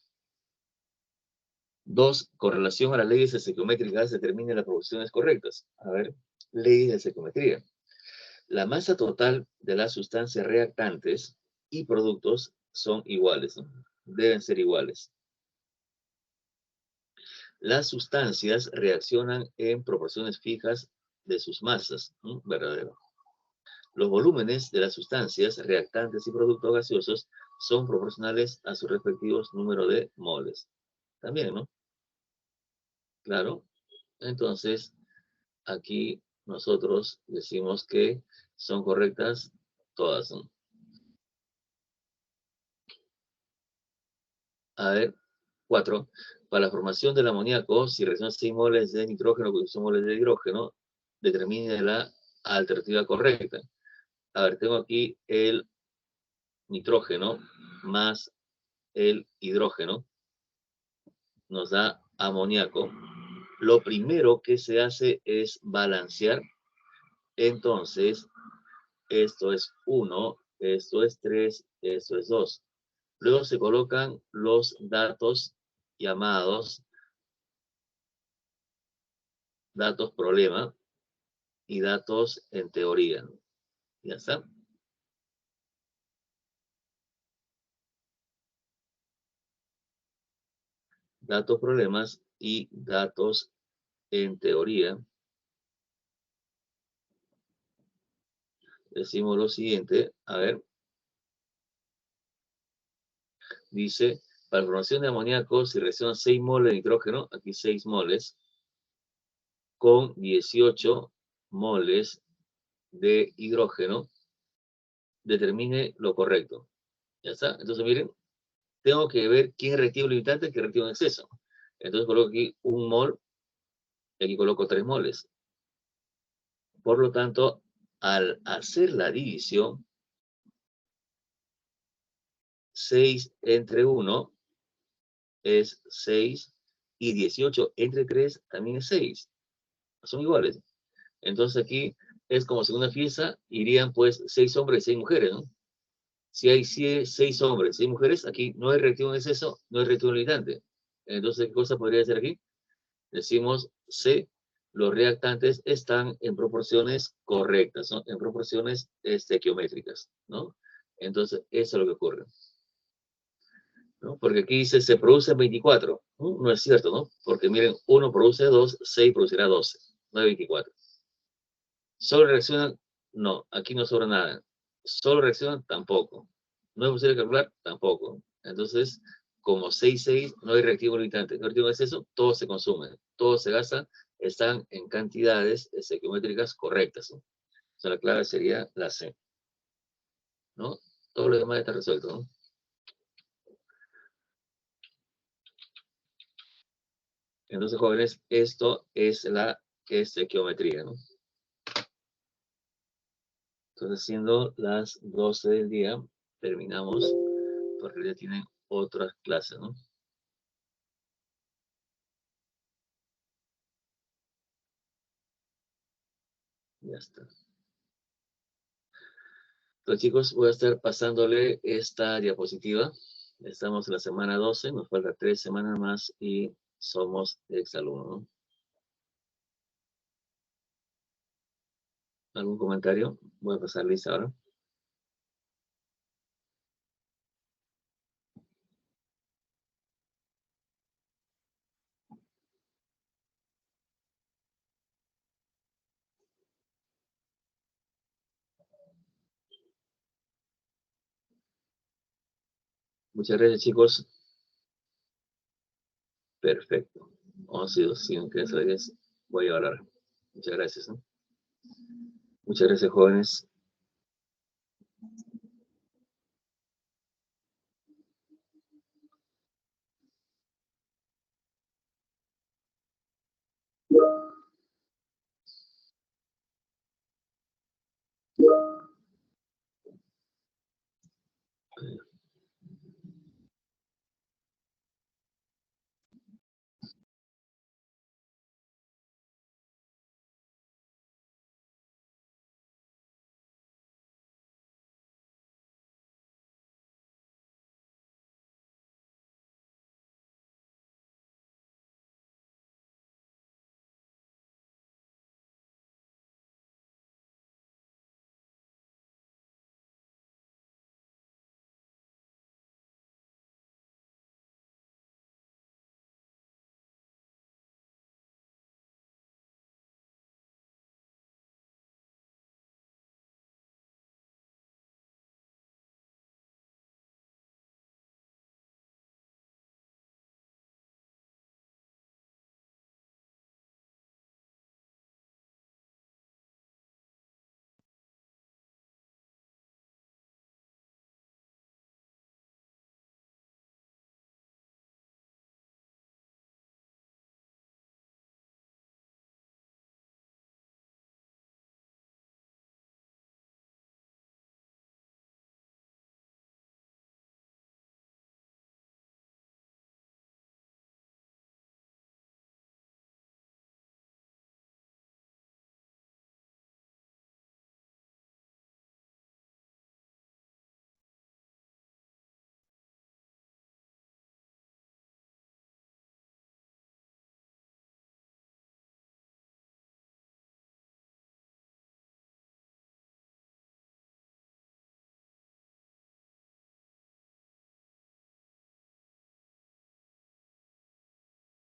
2, con relación a las leyes estequiométricas, determine las producciones correctas. A ver, leyes de estequiometría. La masa total de las sustancias reactantes y productos son iguales, ¿no? Deben ser iguales. Las sustancias reaccionan en proporciones fijas de sus masas, ¿no? Verdadero. Los volúmenes de las sustancias, reactantes y productos gaseosos son proporcionales a sus respectivos números de moles. También, ¿no? Claro. Entonces, aquí nosotros decimos que son correctas todas, ¿no? A ver, 4. Para la formación del amoníaco, si reacciona 6 moles de nitrógeno con 6 moles de hidrógeno, determine la alternativa correcta. A ver, tengo aquí el nitrógeno más el hidrógeno, nos da amoníaco. Lo primero que se hace es balancear. Entonces, esto es 1, esto es 3, esto es 2. Luego se colocan los datos llamados datos problema y datos en teoría. Ya está. Datos problemas y datos en teoría. Decimos lo siguiente, a ver. Dice, para la formación de amoníaco, si reacciona 6 moles de nitrógeno, aquí 6 moles, con 18 moles de hidrógeno, determine lo correcto. Ya está. Entonces, miren, tengo que ver quién es reactivo limitante y quién es reactivo en exceso. Entonces coloco aquí 1 mol, y aquí coloco 3 moles. Por lo tanto, al hacer la división, 6 entre 1 es 6 y 18 entre 3 también es 6. Son iguales. Entonces aquí es como segunda pieza, irían pues 6 hombres y 6 mujeres, ¿no? Si hay 6 hombres y 6 mujeres, aquí no hay reactivo en exceso, no hay reactivo limitante. Entonces, ¿qué cosa podría ser aquí? Decimos C, los reactantes están en proporciones correctas, ¿no? En proporciones estequiométricas, ¿no? Entonces, eso es lo que ocurre, ¿no? Porque aquí dice, se produce 24, ¿no? No es cierto, ¿no? Porque miren, 1 produce 2, 6 producirá 12, no hay 24. ¿Solo reaccionan? No, aquí no sobra nada. ¿Solo reaccionan? Tampoco. ¿No es posible calcular? Tampoco. Entonces, como 6, no hay reactivo limitante, no hay reactivo en exceso, todo se consume, todo se gasta, están en cantidades estequiométricas correctas, ¿no? O sea, la clave sería la C, ¿no? Todo lo demás está resuelto, ¿no? Entonces, jóvenes, esto es la estequiometría, ¿no? Entonces, siendo las 12 del día, terminamos, porque ya tienen otras clases, ¿no? Ya está. Entonces, chicos, voy a estar pasándole esta diapositiva. Estamos en la semana 12, nos falta 3 semanas más y somos exalumnos, ¿no? ¿Algún comentario? Voy a pasar lista ahora. Muchas gracias, chicos. Perfecto. 11 y 2, voy a hablar. Muchas gracias, ¿no? Muchas gracias, jóvenes.